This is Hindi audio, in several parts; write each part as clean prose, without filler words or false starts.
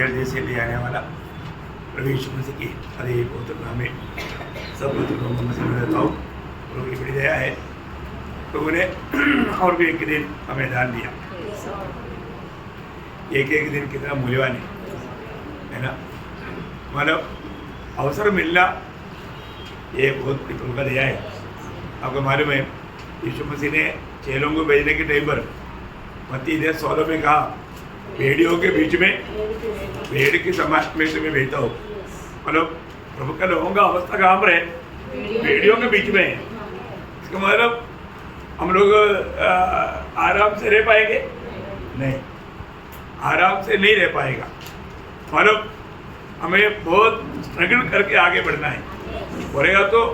हृदय से ले आने वाला प्रवेश मसीह की अरे पवित्र नाम में सब पवित्र लोगों में से रहता हूँ। प्रभु की बड़ी दया है, प्रभु ने और भी एक दिन हमें दान दिया। एक एक दिन कितना मूल्यवान है ना। मतलब अवसर मिलना ये बहुत बड़ी प्रभु का दया है। आपको मालूम है यीशु मसीह ने चेलों को भेजने के टाइम पर मत्ती 10:16 में कहा, भेड़ियों के बीच में भेड़ की समाज में तुम्हें भेजता हो। मतलब प्रभु का लोगों का अवस्था कहाँ पर है? भेड़ियों के बीच में है। इसका मतलब हम लोग आराम से रह पाएंगे? नहीं, आराम से नहीं रह पाएगा। मतलब हमें बहुत स्ट्रगल करके आगे बढ़ना है। बढ़ेगा तो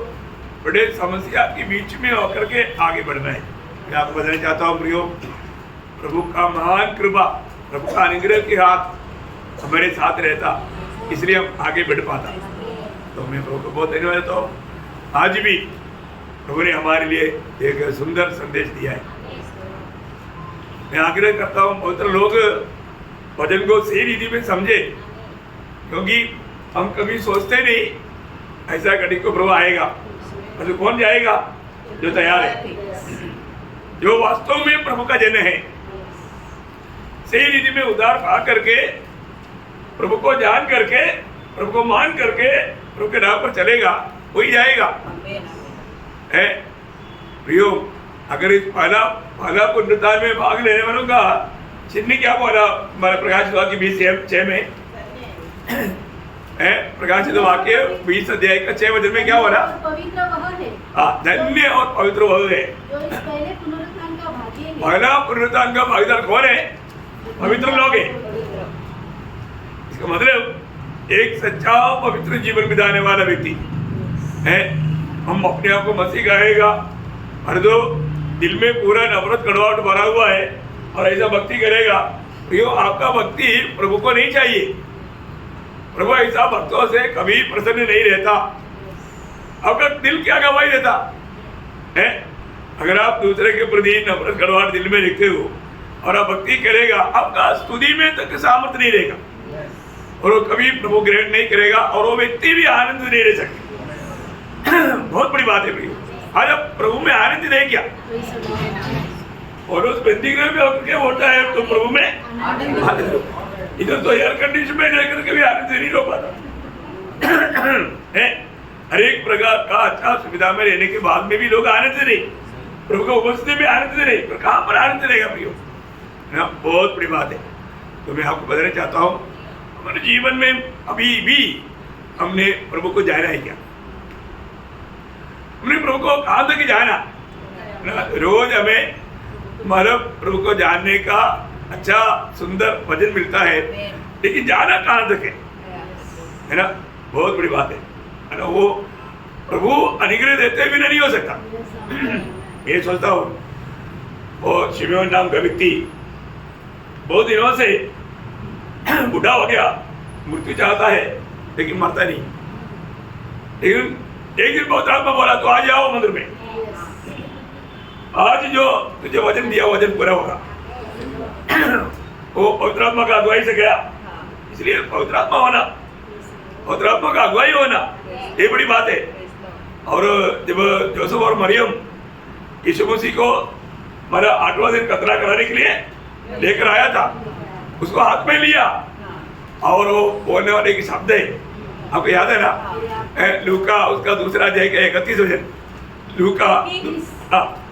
बड़े समस्या के बीच में होकर के आगे बढ़ना है। मैं आपको बताना चाहता हूँ प्रियो, प्रभु का महान कृपा, प्रभु का अनुग्रह के हाथ हमारे साथ रहता, इसलिए हम आगे बढ़ पाता। तो मैं प्रभु को बहुत धन्यवाद देता हूँ। आज भी प्रभु ने हमारे लिए एक सुंदर संदेश दिया है। मैं आग्रह करता हूँ पवित्र लोग वचन को सही रीति में समझे, क्योंकि हम कभी सोचते नहीं ऐसा घड़ी को प्रभु आएगा। तो कौन जाएगा? जो तैयार है, जो वास्तव में प्रभु का जन है, सही रीति में उद्धार पा करके, प्रभु को जान करके, प्रभु को मान करके प्रभु के राह पर चलेगा, वही जाएगा। है प्रियो, अगर इस पहला पुनरुत्थान में भाग लेने वालों का चिन्ह क्या बोला हमारे प्रकाशित वाक्य 20:6 में है? प्रकाशित वाक्य 20 अध्याय का 6 वचन में क्या बोला? पवित्र वह है, धन्य और पवित्र वह है जो इस पहले पुनरुत्थान का भागी है। पहला पुनरुत्थान का भागीदार कौन है? पवित्र लोग है। इसका मतलब एक सच्चा पवित्र जीवन बिताने वाला व्यक्ति है। हम अपने आप को मसीह कहेगा और जो दिल में पूरा नफरत कड़वाहट भरा हुआ है और ऐसा भक्ति करेगा, तो आपका भक्ति प्रभु को नहीं चाहिए। प्रभु ऐसा भक्तों से कभी प्रसन्न नहीं रहता। आपका दिल क्या गवाही देता है? अगर आप दूसरे के प्रति नफरत कड़वाहट दिल में रखते हो और आप भक्ति करेगा, आपका स्तुति में तक सामर्थ्य नहीं रहेगा और वो कभी प्रभु ग्रहण नहीं करेगा और वो व्यक्ति भी आनंद नहीं रह सकते। बहुत बड़ी बात है भाई। आज आप प्रभु में आनंद नहीं क्या? और उस बंदी में होकर के होता है तो प्रभु में आनंद। इधर तो एयर कंडीशन में रहकर के भी आनंद नहीं हो पाता है। हर एक प्रकार का अच्छा सुविधा में रहने के बाद में भी लोग आनंद नहीं, प्रभु को उपस्थिति में आनंद नहीं, पर कहाँ पर आनंद रहेगा प्रियो? बहुत बड़ी बात है। तो मैं आपको बताना चाहता हूँ, हमारे जीवन में अभी भी हमने प्रभु को जाना है क्या? हमने प्रभु को कहाँ तक जाना? रोज हमें मतलब प्रभु को जानने का अच्छा सुंदर वचन मिलता है, लेकिन जाना कहाँ तक है ना? बहुत बड़ी बात है ना। वो प्रभु अनुग्रह देते भी नहीं हो सकता। ये सोचता हूँ, वो शिमोन नाम का व्यक्ति बहुत दिनों से बूढ़ा हो गया, मृत्यु चाहता है लेकिन मरता नहीं। लेकिन एक दिन बहुत आत्मा बोला, तो आज आओ मंदिर में, आज जो तुझे वचन दिया वचन पूरा होगा। वो पवित्र आत्मा का अगुवाई से गया, इसलिए पवित्र आत्मा होना, पवित्र आत्मा का अगुवाई होना, ये बड़ी बात है। और जब जोसेफ और मरियम यीशु मसीह को हमारा 8वां दिन खतरा कराने के लिए लेकर आया था, उसको हाथ में लिया और वो बोलने वाले की शब्द है, आपको याद है ना? लूका उसका दूसरा अध्याय का 31 वचन, लूका।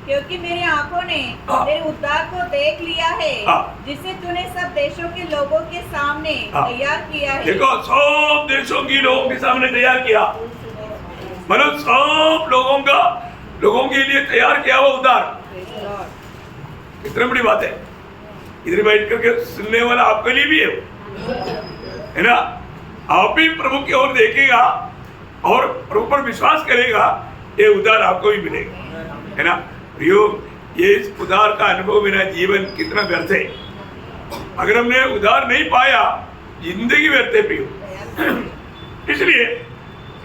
क्योंकि मेरी आंखों ने तेरे उद्धार को देख लिया है, जिसे तूने सब देशों के लोगों के सामने तैयार किया है। देखो, सब देशों की लोगों के सामने तैयार किया, मतलब सब लोगों के लिए तैयार किया वो उद्धार। कितनी बड़ी बात है। इधर बैठ करके सुनने वाला आपके लिए भी है ना? आप भी प्रभु की ओर देखेगा और प्रभु पर विश्वास करेगा, ये उद्धार आपको भी मिलेगा, है ना प्रियो? ये इस उद्धार का अनुभव बिना जीवन कितना व्यर्थ है। अगर हमने उद्धार नहीं पाया, जिंदगी व्यर्थ है प्रियो। इसलिए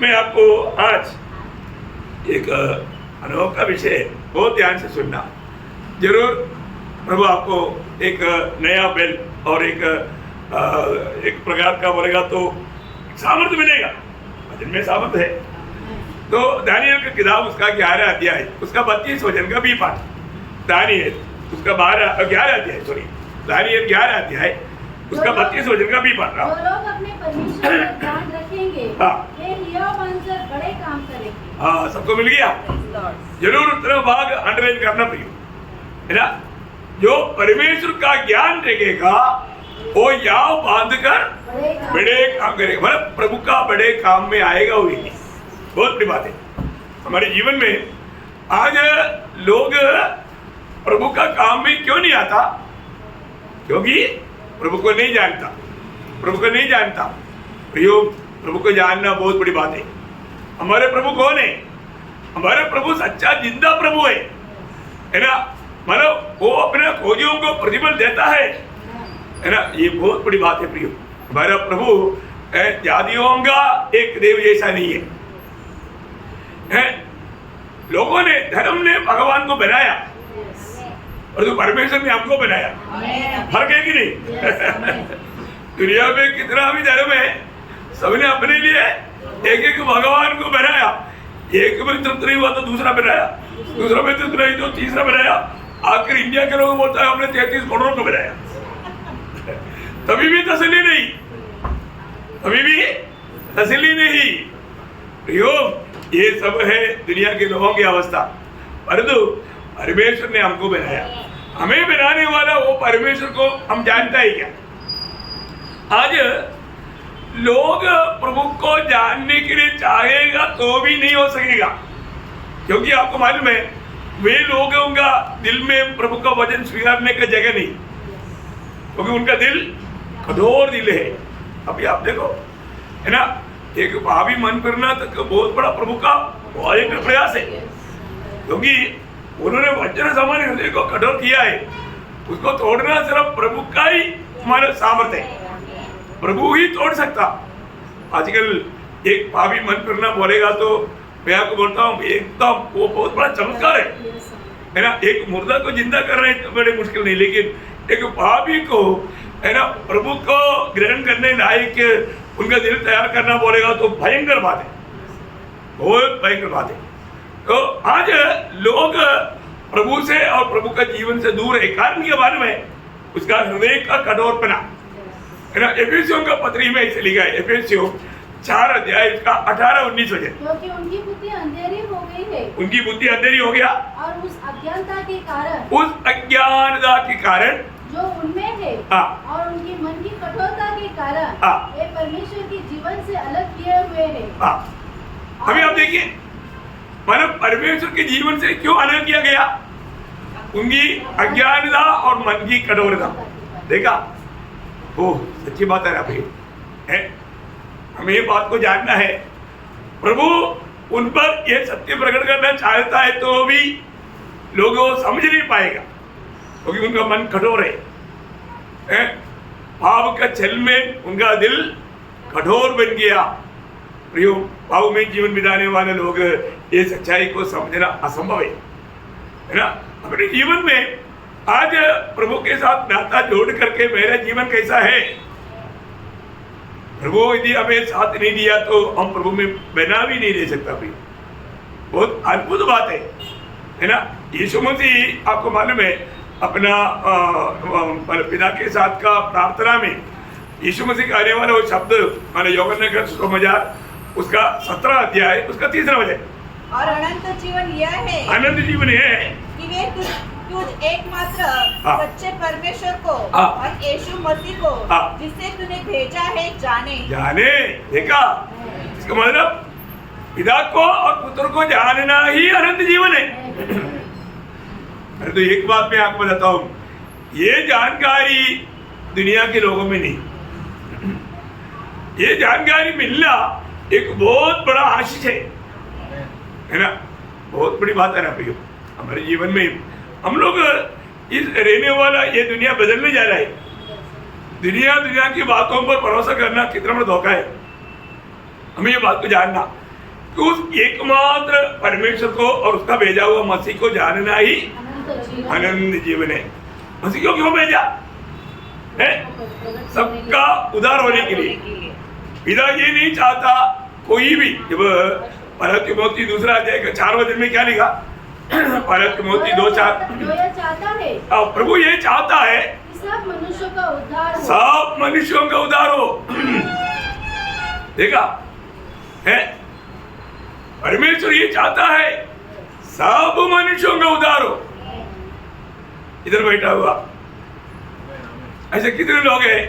मैं आपको आज एक अनुभव का विषय बहुत ध्यान से सुनना। जरूर प्रभु आपको एक नया बेल और एक एक प्रकार का बोलेगा तो सामर्थ्य मिलेगा, भजन में सामर्थ्य है। तो दानियल का किताब उसका 11 अध्याय उसका 32 वचन का भी पाठ, दानियल उसका 11 अध्याय सॉरी दानियल 11 अध्याय उसका 32 वचन का भी पाठ रहा। जो लोग अपने परमेश्वर का ध्यान रखेंगे हाँ। वे हिया बनकर बड़े काम करेंगे। हाँ, सबको मिल गया। जरूर उत्तर भाग अंडरलाइन करना प्रियो, है ना। जो परमेश्वर का ज्ञान रखेगा वो याव बांधकर बड़े काम करेगा, मतलब प्रभु का बड़े काम में आएगा। वो नहीं, बहुत बड़ी बात है हमारे जीवन में। आज लोग प्रभु का काम में क्यों नहीं आता? क्योंकि प्रभु को नहीं जानता, प्रभु को नहीं जानता। प्रियो, प्रभु को जानना बहुत बड़ी बात है। हमारे प्रभु कौन है? हमारे प्रभु सच्चा जिंदा प्रभु है ना। मतलब वो अपने खोजियों को प्रतिफल देता है ना। ये बहुत बड़ी बात है प्रियो। हमारा प्रभु जातियों का एक देव जैसा नहीं है। लोगों ने, धर्म ने भगवान को बनाया और तो परमेश्वर ने हमको बनाया। फर्क है कि नहीं? दुनिया में कितना भी धर्म है, सबने अपने लिए एक एक भगवान को बनाया। एक में तृप्त नहीं हुआ तो दूसरा बनाया, दूसरा में तृप्त नहीं तो तीसरा बनाया। आखिर इंडिया के लोग बोलता है हमने 33 करोड़ को बनाया। तभी भी तसल्ली नहीं, तभी भी तसल्ली नहीं। ये सब है दुनिया के लोगों की अवस्था। परंतु परमेश्वर ने हमको बनाया, हमें बनाने वाला वो परमेश्वर को हम जानता ही क्या? आज लोग प्रभु को जानने के लिए चाहेगा तो भी नहीं हो सकेगा, क्योंकि आपको मालूम है वे लोगों का दिल में प्रभु का वचन स्वीकारने का जगह नहीं, क्योंकि उनका दिल कठोर दिल है। अभी आप देखो, है ना, एक भावी मन फिरना तक बहुत बड़ा प्रभु का एक प्रयास है, क्योंकि उन्होंने वचन समान हृदय को कठोर किया है। उसको तोड़ना सिर्फ प्रभु का ही हमारा सामर्थ्य है, प्रभु ही तोड़ सकता। आजकल एक पापी मन फिरना बोलेगा तो मैं आपको बोलता हूँ एकदम वो बहुत बड़ा चमत्कार है ना। एक मुर्दा को जिंदा करना तो बड़े मुश्किल नहीं, लेकिन एक पापी को, है ना, प्रभु को ग्रहण करने लायक उनका दिल तैयार करना बोलेगा तो भयंकर बात है, बहुत भयंकर बात है। तो आज लोग प्रभु से और प्रभु का जीवन से दूर है। कारण के बारे में उसका हृदय का कठोरपना, है ना। एफेसियों का पत्री में इसे लिखा है, एफेसियों 4 अध्याय इसका 18-19 वचन। क्योंकि उनकी बुद्धि अंधेरी हो गई है, उनकी बुद्धि अंधेरी हो गया, और उस अज्ञानता के कारण, उस अज्ञानता के कारण जो उनमें है, और उनकी मन की कठोरता के कारण वे परमेश्वर के जीवन से अलग किए हुए हैं। अभी आप देखिए, मानो परमेश्वर के जीवन से क्यों अलग किया गया? उनकी अज्ञानता और मन की कठोरता। देखा, वो सच्ची बात है ना भाई, है? हमें ये बात को जानना है। प्रभु उन पर ये सत्य प्रकट करना चाहता है तो भी लोगों को समझ नहीं पाएगा, क्योंकि उनका मन कठोर है। पाप का छल में उनका दिल कठोर बन गया। प्रियो, पाप में जीवन बिताने वाले लोग ये सच्चाई को समझना असंभव है ना। अपने जीवन में आज प्रभु के साथ नाता जोड़ करके मेरा जीवन कैसा है, प्रभु यदि हमें साथ नहीं दिया तो हम प्रभु में बना भी नहीं रह सकता। भी बहुत अद्भुत बात है ना। यीशु मसीह आपको मालूम है अपना पिता के साथ का प्रार्थना में यीशु मसीह का आने वाला वो शब्द माने यूहन्ना का सुसमाचार उसका 17 अध्याय उसका 3 वचन, और अनंत जीवन यह है, अनंत जीवन है कि वे तुझ एकमात्र सच्चे परमेश्वर को और यीशु मसीह को जिससे तूने भेजा है जाने। देखा, इसका मतलब पिता को और पुत्र को जानना ही अनंत जीवन है। अरे तो एक बात मैं आपको बताता हूँ, ये जानकारी दुनिया के लोगों में नहीं, ये जानकारी मिलना एक बहुत बड़ा आशीष है ना। बहुत बड़ी बात है ना भैया। हमारे जीवन में हम लोग इस रहने वाला ये दुनिया बदलने जा रहा है। दुनिया की बातों पर भरोसा करना कितना बड़ा धोखा है। हमें ये बात को जानना कि उस एकमात्र परमेश्वर को और उसका भेजा हुआ मसीह को जानना ही अनंत जीवन है। मसीह को क्यों भेजा है? सब उनका उद्धार होने के लिए। पिता ये नहीं चाहता कोई भी, जब पहला तिमोथी दूसरा अध्याय का 4 वचन में क्या लिखा, पहला तिमोथी 2:4, प्रभु ये चाहता है कि सब मनुष्यों का उद्धार हो। सब मनुष्यों का उद्धार हो। देखा है, परमेश्वर ये चाहता है सब मनुष्यों का उद्धार हो। इधर बैठा हुआ ऐसे कितने लोग हैं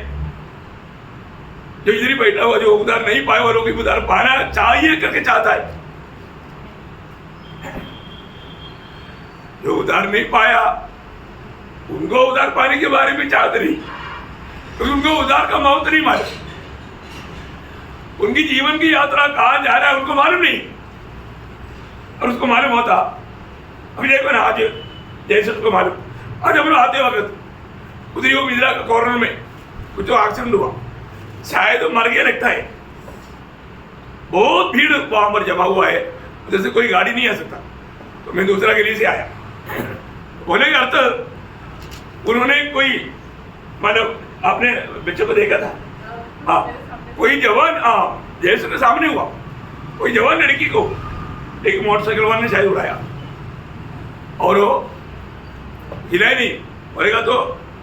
जो इधर ही बैठा हुआ, जो उद्धार नहीं पाए वालों की उद्धार पाना चाहिए करके चाहता है। जो उद्धार नहीं पाया उनको उद्धार पाने के बारे में चाहते नहीं, तो उनको उद्धार का महत्व नहीं मालूम, उनकी जीवन की यात्रा कहाँ जा रहा है उनको मालूम नहीं। और उसको मालूम होता, अभी देखो ना, आज जैसे उसको मालूम, आज हम लोग आते वक्त उधर वो मिजरा का कॉर्नर में कुछ तो एक्सीडेंट हुआ, शायद मर गया लगता है। बहुत भीड़ वहां पर जमा हुआ है, उधर से कोई गाड़ी नहीं आ सकता, तो मैं दूसरा गली से आया। बोले का अर्थ उन्होंने कोई मतलब अपने बच्चों को देखा था, हाँ, कोई जवान, हाँ, जैसे के सामने हुआ, कोई जवान लड़की को एक मोटरसाइकिल वाले ने शायद उड़ाया और वो हिला नहीं, बोलेगा तो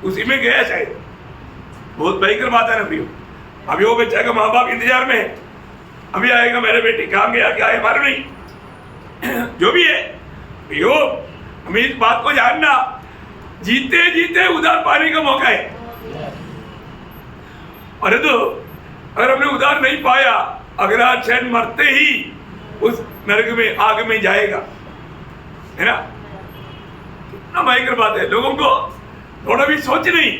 उसी में गया शायद। बहुत भयंकर बात है ना प्रियो। अभी वो बच्चा का माँ बाप इंतजार में है, अभी आएगा मेरे बेटी, कहाँ गया क्या है मालूम नहीं। जो भी है प्रियो, हमें इस बात को जानना, जीते जीते उधार पाने का मौका है। अरे तो अगर हमने उधार नहीं पाया, अगला क्षण मरते ही उस नरक में, आग में जाएगा, है ना। कितना भयंकर बात है, लोगों को थोड़ा भी सोच नहीं।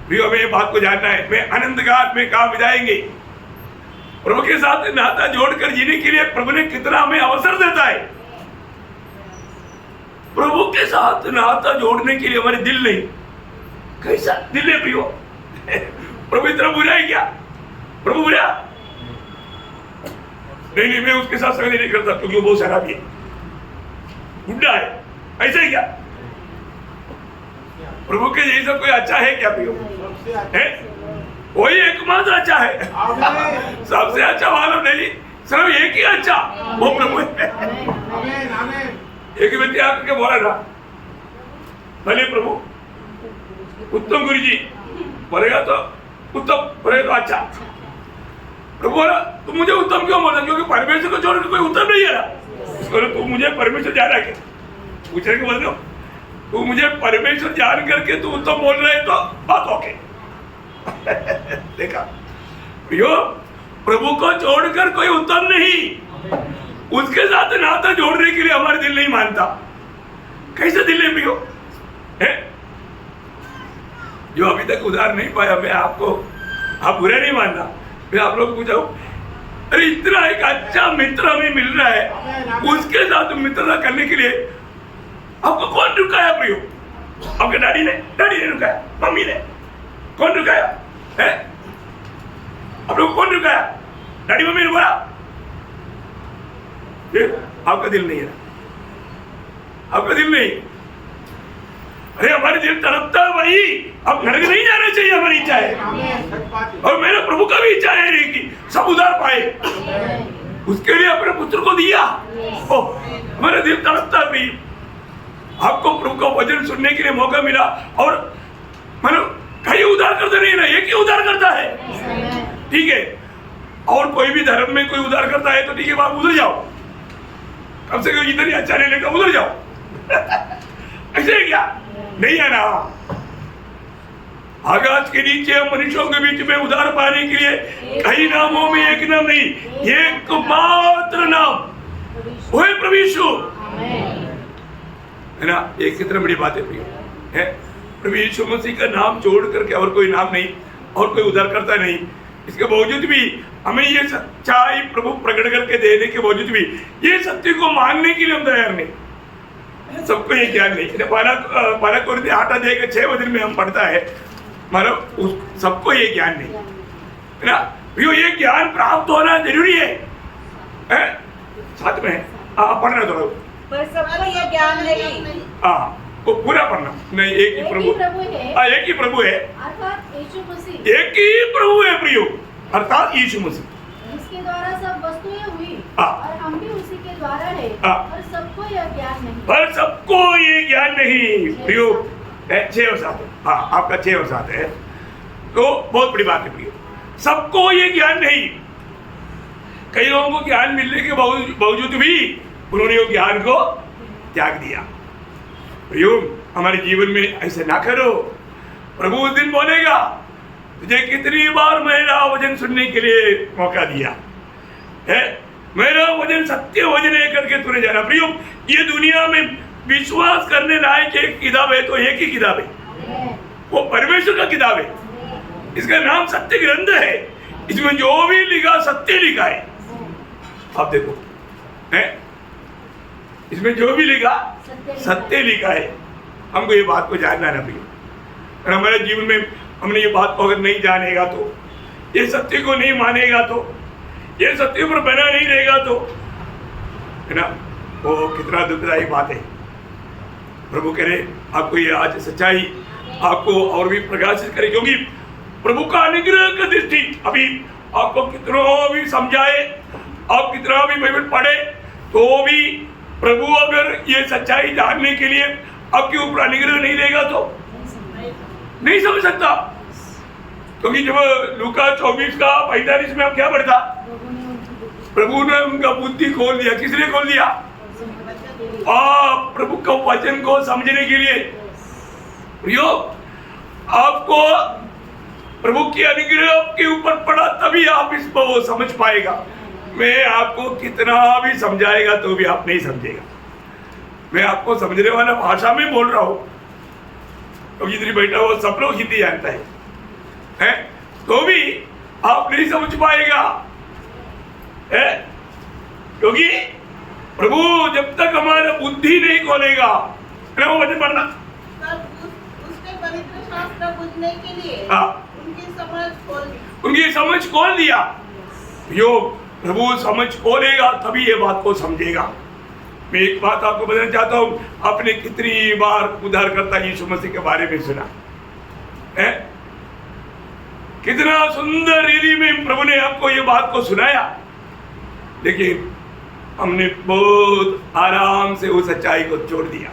प्रियो, हमें बात को जानना है, मैं अनंत काल में कहाँ बिताएंगे। प्रभु के साथ नाता जोड़कर जीने के लिए प्रभु ने कितना हमें अवसर देता है। प्रभु के साथ नाता जोड़ने के लिए हमारे दिल नहीं, कैसा दिल है प्रियो। प्रभु इतना बुरा है क्या? प्रभु बुरा नहीं, मैं उसके साथ संगति नहीं करता क्योंकि वो बहुत शराबी है, बुढ़ा है, ऐसा ही क्या? प्रभु के जैसा कोई अच्छा है क्या प्रियो? है वही एकमात्र अच्छा है। सबसे अच्छा मालूम नहीं, सिर्फ एक ही अच्छा, वो प्रभु है। एक व्यक्ति आकर के बोला था, भले प्रभु उत्तम गुरु जी, बोलेगा तो उत्तम, बोलेगा तो अच्छा। प्रभु बोला तुम मुझे उत्तम क्यों बोला? क्योंकि परमेश्वर को छोड़कर कोई उत्तम नहीं है। तू मुझे परमेश्वर जाना क्या पूछने के बोल रहे हो? तू मुझे परमेश्वर जान करके तू उत्तम बोल रहे तो बात ओके। देखा प्रियो, प्रभु को छोड़कर कोई उत्तम नहीं, उसके साथ नाता जोड़ने के लिए हमारे दिल नहीं मानता। कैसे दिल है प्रियो? है जो अभी तक उधार नहीं पाया, मैं आपको, आप बुरा नहीं मानना, मैं आप लोग पूछा, अरे इतना एक अच्छा मित्र हमें मिल रहा है, उसके साथ मित्रता करने के लिए आपको कौन रुकाया प्रियो? आपके डैडी ने रुकाया, मम्मी ने, कौन रुकाया है? आप लोग कौन रुकाया? डैडी मम्मी ने बोला, आपका दिल नहीं है, आपका दिल नहीं। अरे हमारे दिल तड़पता है भाई, अब नरक नहीं जाना चाहिए, हमारी इच्छा है। और मेरे प्रभु का भी इच्छा है कि सब उधार पाए, उसके लिए अपने पुत्र को दिया। हमारा दिल तड़पता है भाई, आपको प्रभु का वचन सुनने के लिए मौका मिला, और मतलब कहीं उधार करते नहीं ना, एक ही उधार करता है, ठीक है। और कोई भी धर्म में कोई उधार करता है तो ठीक है, आप उधर जाओ, कम से कम इधर ही अच्छा नहीं लेकर उधर जाओ। ऐसे क्या नहीं है ना? आकाश के नीचे मनुष्यों के बीच में उधार पाने के लिए कई नामों में एक नाम नहीं, एकमात्र नाम वही प्रभु यीशु है ना। एक कितना बड़ी बात है प्रिय, है प्रभु यीशु मसीह का नाम छोड़ करके और कोई नाम नहीं, और कोई उधार करता नहीं। इसके बावजूद भी हमें ये सच्चाई प्रभु प्रकट करके देने के बावजूद भी ये सत्य को मानने के लिए हम तैयार नहीं। सबको ये ज्ञान नहीं, बालक को 8 अध्याय के 6 वचन में हम पढ़ता है, मतलब सबको ये ज्ञान नहीं है ना। ये ज्ञान प्राप्त होना जरूरी है, साथ में पढ़ना थोड़ा, पर सबको ये ज्ञान नहीं। हाँ वो पूरा पढ़ना नहीं। एक ही प्रभु है, हाँ एक ही प्रभु है, अर्थात यीशु मसीह, एक ही प्रभु है प्रियो, अर्थात यीशु मसीह, जिसके द्वारा सब वस्तुएं हुई हाँ। और हम भी उसी के द्वारा है, हाँ। और सबको यह ज्ञान नहीं, पर सबको ये ज्ञान नहीं। प्रियो 6 और 7, हाँ आपका 6 और 7 है, तो बहुत बड़ी बात है प्रियो, सबको ये ज्ञान नहीं। कई लोगों को ज्ञान मिलने के बावजूद भी उन्होंने वो ज्ञान को त्याग दिया। प्रियो हमारे जीवन में ऐसे ना करो। प्रभु उस दिन बोलेगा तुझे कितनी बार मेरा वचन सुनने के लिए मौका दिया है, मेरा वचन सत्य वचन है करके तूने जाना। प्रियो ये दुनिया में विश्वास करने लायक एक किताब है तो एक ही किताब है, वो परमेश्वर का किताब है, इसका नाम सत्य ग्रंथ है। इसमें जो भी लिखा सत्य लिखा है। आप देखो है, इसमें जो भी लिखा सत्य लिखा है। हमको ये बात को जानना ना प्रिय, और हमारे जीवन में हमने ये बात को अगर नहीं जानेगा तो, ये सत्य को नहीं मानेगा तो, ये सत्य पर बना नहीं रहेगा तो, है ना, वो कितना दुखदायी बात है। प्रभु करे आपको ये आज सच्चाई आपको और भी प्रकाशित करे, क्योंकि प्रभु का अनुग्रह का दृष्टि अभी आपको कितना भी समझाए, आप कितना भी बाइबल पढ़े, तो भी प्रभु अगर ये सच्चाई जानने के लिए आपके ऊपर अनुग्रह नहीं देगा तो नहीं समझ सकता। क्योंकि जब लूका 24 का 45 में आप क्या पढ़ता, प्रभु ने उनका बुद्धि खोल दिया। किसने खोल दिया? आप प्रभु का वचन को समझने के लिए। प्रियो आपको प्रभु की अनुग्रह आपके ऊपर पड़ा तभी आप इसको समझ पाएगा। मैं आपको कितना भी समझाएगा तो भी आप नहीं समझेगा। मैं आपको समझने वाला भाषा में बोल रहा हूं, क्योंकि इधर बैठा हुआ सब लोग हिंदी जानता है, तो भी आप नहीं समझ पाएगा है? क्योंकि प्रभु जब तक हमारा बुद्धि नहीं खोलेगा, वो वचन पढ़ना, उसके पवित्र शास्त्र बुझने के लिए उनकी समझ खोल दिया। यो प्रभु समझ खोलेगा तभी ये बात को समझेगा। मैं एक बात आपको बताना चाहता हूँ, आपने कितनी बार उद्धारकर्ता यीशु मसीह के बारे में सुना है? कितना सुंदर रीति में प्रभु ने आपको ये बात को सुनाया, लेकिन हमने बहुत आराम से उस सच्चाई को छोड़ दिया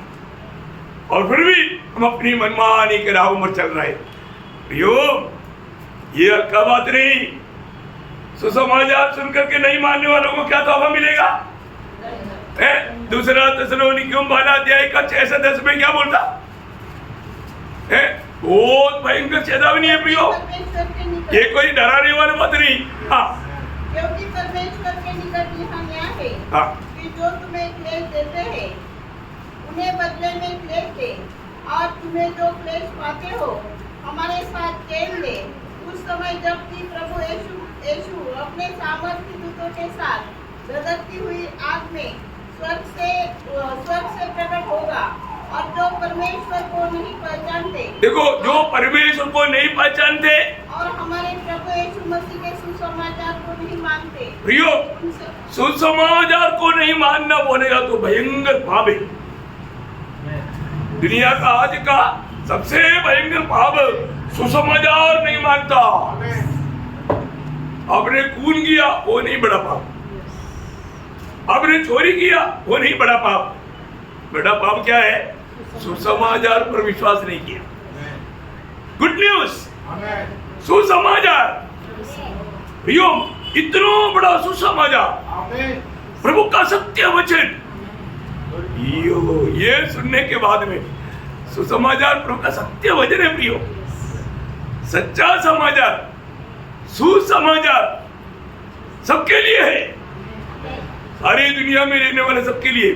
और फिर भी हम अपनी मनमानी के राहों पर चल रहे। यो ये हल्का बात नहीं। सुसमाचार सुनकर के नहीं मानने वालों को क्या तोहफा मिलेगा? दूसरा थिस्सलुनीकियों 12 अध्याय का 6 से 10 में क्या बोलता है? बहुत भयंकर चेतावनी है प्रियो, ये कोई डराने वाली बात नहीं। हाँ, क्योंकि परमेश्वर के निकट यह न्याय है हाँ, कि जो तुम्हें क्लेश देते हैं उन्हें बदले में क्लेश दे, और तुम्हें जो क्लेश पाते हो हमारे साथ चैन दे। उस समय जबकि प्रभु यीशु अपने सामर्थी दूतों के साथ धधकती हुई आग में स्वर्ग से प्रकट होगा, और जो परमेश्वर को नहीं पहचानते, देखो जो परमेश्वर को नहीं पहचानते और हमारे प्रभु यीशु मसीह के सुसमाचार को नहीं मानते, प्रियो सुसमाचार को नहीं मानना बोलेगा तो भयंकर पाप है। दुनिया का आज का सबसे भयंकर पाप सुसमाचार नहीं मानता। आपने खून किया वो नहीं बड़ा पाप, आपने चोरी किया वो नहीं बड़ा पाप। बड़ा पाप क्या है? सुसमाचार पर विश्वास नहीं किया। गुड न्यूज, सुसमाचार, प्रियो इतना बड़ा सुसमाचार, प्रभु का सत्य वचन, ये सुनने के बाद में सुसमाचार प्रभु का सत्य वचन है प्रियो, सच्चा समाचार, सुसमाचार सबके लिए है, सारी दुनिया में रहने वाले सबके लिए।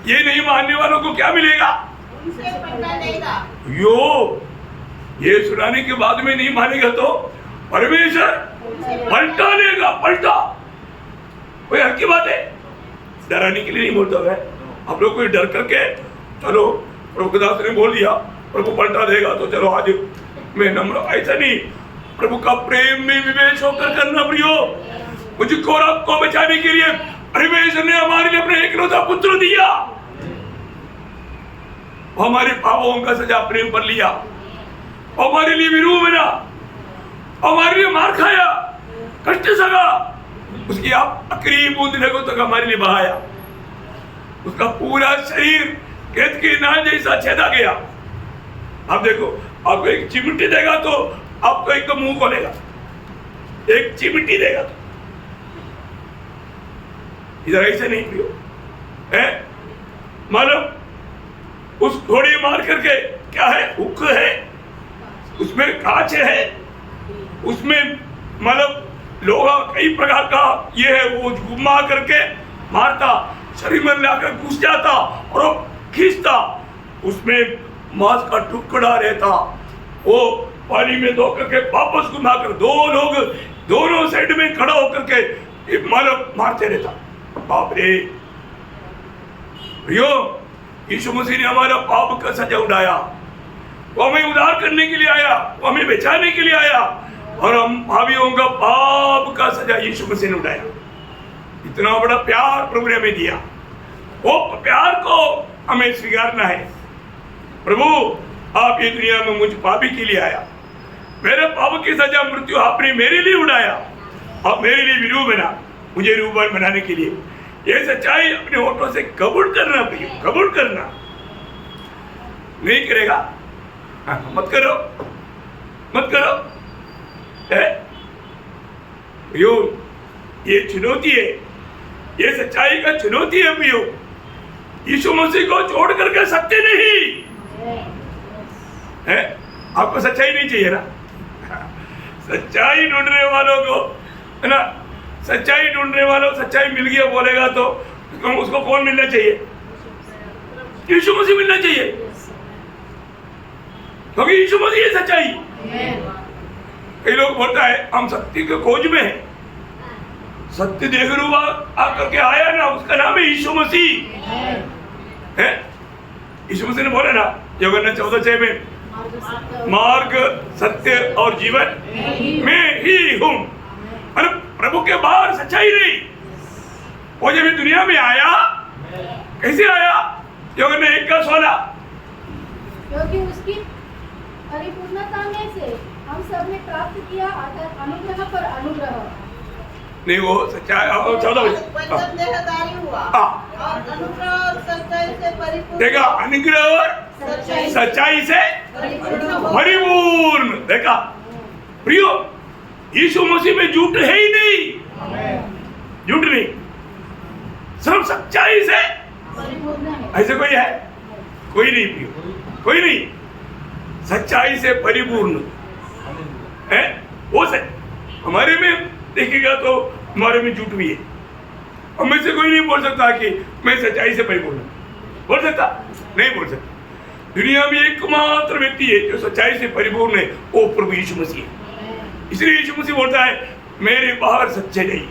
ये नहीं मानने वालों को क्या मिलेगा? उनसे पलटा देगा। यो ये सुनाने के बाद में नहीं मानेगा तो परमेश्वर पलटा लेगा। पलटा कोई हल्की बात है, डराने के लिए नहीं बोलता है। आप लोग कोई डर करके चलो प्रभु दास ने बोल दिया प्रभु पलटा देगा तो चलो आज मैं नम्र, ऐसा नहीं। प्रभु का प्रेम में विवेश होकर करना प्रियो। मुझको और आपको बचाने के लिए परमेश्वर ने हमारे लिए अपने एकलौता पुत्र दिया। हमारे पापों का सजा अपने ऊपर लिया, हमारे लिए विरूप बना, हमारे लिए मार खाया, कष्ट सगा, उसकी आप आखिरी बूंद रखो तक हमारे लिए बहाया, उसका पूरा शरीर खेत के नाल जैसा छेदा गया। आप देखो, आपको एक चिमटी देगा तो आपको एक तो मुंह खोलेगा, एक चिमटी देगा तो इधर ऐसे नहीं पियो है। मालूम उस घोड़ी मार करके क्या है, हुक है, उसमें कांच है, उसमें मतलब लोहा कई प्रकार का ये है, वो घुमा करके मारता, शरीर में लाकर घुस जाता और वो खींचता, उसमें मांस का टुकड़ा रहता, वो पानी में धो करके वापस घुमाकर दो लोग दोनों साइड में खड़ा होकर के मालूम मारते रहता। बाप रे प्रियो, यीशु मसीह ने हमारा पाप का सजा उठाया, वो हमें उद्धार करने के लिए आया, वो हमें बचाने के लिए आया, और हम भावियों का पाप का सजा यीशु मसीह ने उठाया। इतना बड़ा प्यार प्रभु ने हमें दिया, वो प्यार को हमें स्वीकारना है। प्रभु आप ये दुनिया में मुझ पापी के लिए आया, मेरे पाप की सजा मृत्यु आपने मेरे लिए उठाया, आप मेरे लिए विरूप बना, मुझे रूपवान बनाने के लिए। ये सच्चाई अपने होठों से कबूल करना, कबूल करना। नहीं करेगा मत करो, मत करो है? यो ये चुनौती है, ये सच्चाई का चुनौती है प्रियो। यीशु मसीह को छोड़ करके सत्य नहीं है। आपको सच्चाई नहीं चाहिए ना? सच्चाई ढूंढने वालों को है ना, सच्चाई ढूंढने वालों सच्चाई मिल गया बोलेगा तो उसको कौन मिलना चाहिए? यीशु मसीह मिलना चाहिए, क्योंकि यीशु मसीह है सच्चाई। कई लोग बोलता है हम सत्य के खोज में हैं, सत्य देखने हुआ आकर के आया ना, उसका नाम है यीशु मसीह है। यीशु मसीह ने बोला ना यूहन्ना 14:6 में, मार्ग सत्य और जीवन मैं ही हूं। प्रभु के बाहर सच्चाई नहीं। वो जब दुनिया में आया, कैसे आया? यूहन्ना 1:16, क्योंकि उसकी परिपूर्णता में से हम सब ने प्राप्त किया अनुग्रह पर अनुग्रह। नहीं वो सच्चाई 14 वचन देहधारी हुआ और अनुग्रह और सच्चाई से परिपूर्ण। देखा, अनुग्रह और सच्चाई से परिपूर्ण। देखा प्रियो, यीशु मसीह में झूठ है ही नहीं, झूठ नहीं, सिर्फ सच्चाई से परिपूर्ण है। ऐसे कोई है? कोई नहीं प्रियो, कोई नहीं। सच्चाई से परिपूर्ण है वो हमारे में देखिएगा तो हमारे में झूठ भी है। हम में से कोई नहीं बोल सकता कि मैं सच्चाई से परिपूर्ण हूं। बोल सकता? नहीं बोल सकता। दुनिया में एकमात्र व्यक्ति है जो सच्चाई से परिपूर्ण है, वो प्रभु यीशु मसीह है। इसलिए यीशु मसीह बोलता है मेरे बाहर सच्चे नहीं।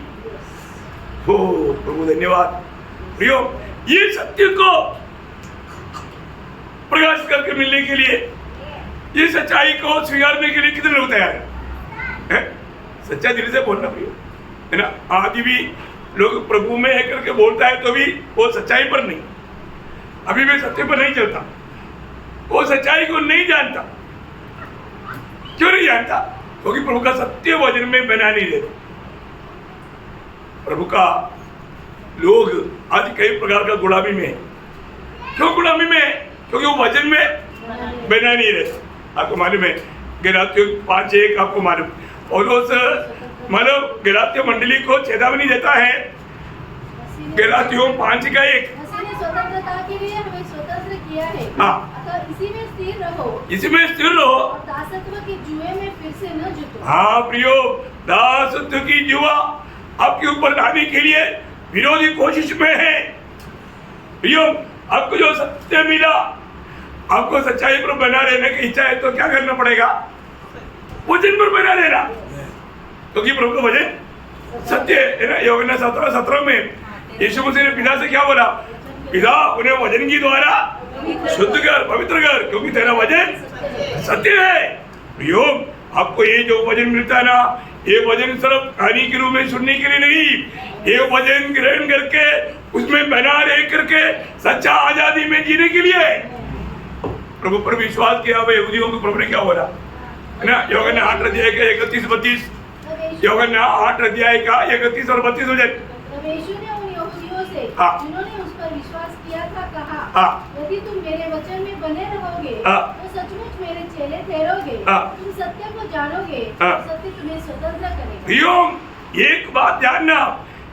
हो प्रभु धन्यवाद। प्रियो, ये सत्य को प्रकाश करके मिलने के लिए, ये सच्चाई को स्वीकारने के लिए कितने लोग तैयार हैं? सच्चा दिल से बोलना प्रियो है ना। आदि भी लोग प्रभु में है करके बोलता है तो भी वो सच्चाई पर नहीं, अभी भी सत्य पर नहीं चलता, वो सच्चाई को नहीं जानता। क्यों नहीं जानता? क्योंकि प्रभु का सत्य वचन में बना नहीं देता। प्रभु का लोग आज कई प्रकार का गुलामी में है। क्यों गुलामी में है? क्योंकि वो वचन में बना नहीं रहता। आपको मालूम है गलातियों 5:1 आपको मालूम, और उस मतलब गलातियों मंडली को चेतावनी देता है। गलातियों 5:1 स्वतंत्रता के लिए हमें स्वतंत्र किया है, अतः इसी में स्थिर रहो, इसी में स्थिर रहो और दासत्व के जुए में फिर से न जुटो। हाँ प्रियो, दासत्व की जुआ आपके ऊपर लाने के लिए विरोधी कोशिश में है। प्रियो, आपको जो सत्य मिला, आपको सच्चाई पर बना रहने की इच्छा है तो क्या करना पड़ेगा? वचन पर बना रहना, क्योंकि प्रभु का वचन सत्य है ना। यूहन्ना 17:17 में यीशु मसीह ने पिता से क्या बोला? पिता उन्हें वचन की द्वारा शुद्ध कर, पवित्र कर, क्योंकि तेरा वचन सत्य है। प्रियो, आपको ये जो वचन मिलता है ना, ये वचन सिर्फ कहानी के रूप में सुनने के लिए नहीं, ये वचन ग्रहण करके उसमें बना रह करके सच्चा आजादी में जीने के लिए है। प्रभु पर विश्वास किया हुआ यहूदियों को प्रभु ने क्या बोला है ना? यूहन्ना 8 अध्याय का 31-32, यूहन्ना 8 अध्याय का 31 और 32 हो जाए। तब यीशु ने उन यहूदियों से हाँ। जिन्होंने उस पर विश्वास किया था कहा, हाँ। यदि तुम मेरे वचन में बने रहोगे हाँ। तो सचमुच मेरे चेले ठहरोगे, हाँ। तुम सत्य को जानोगे, हाँ। सत्य तुम्हें स्वतंत्र करेगा। प्रियो, एक बात जानना,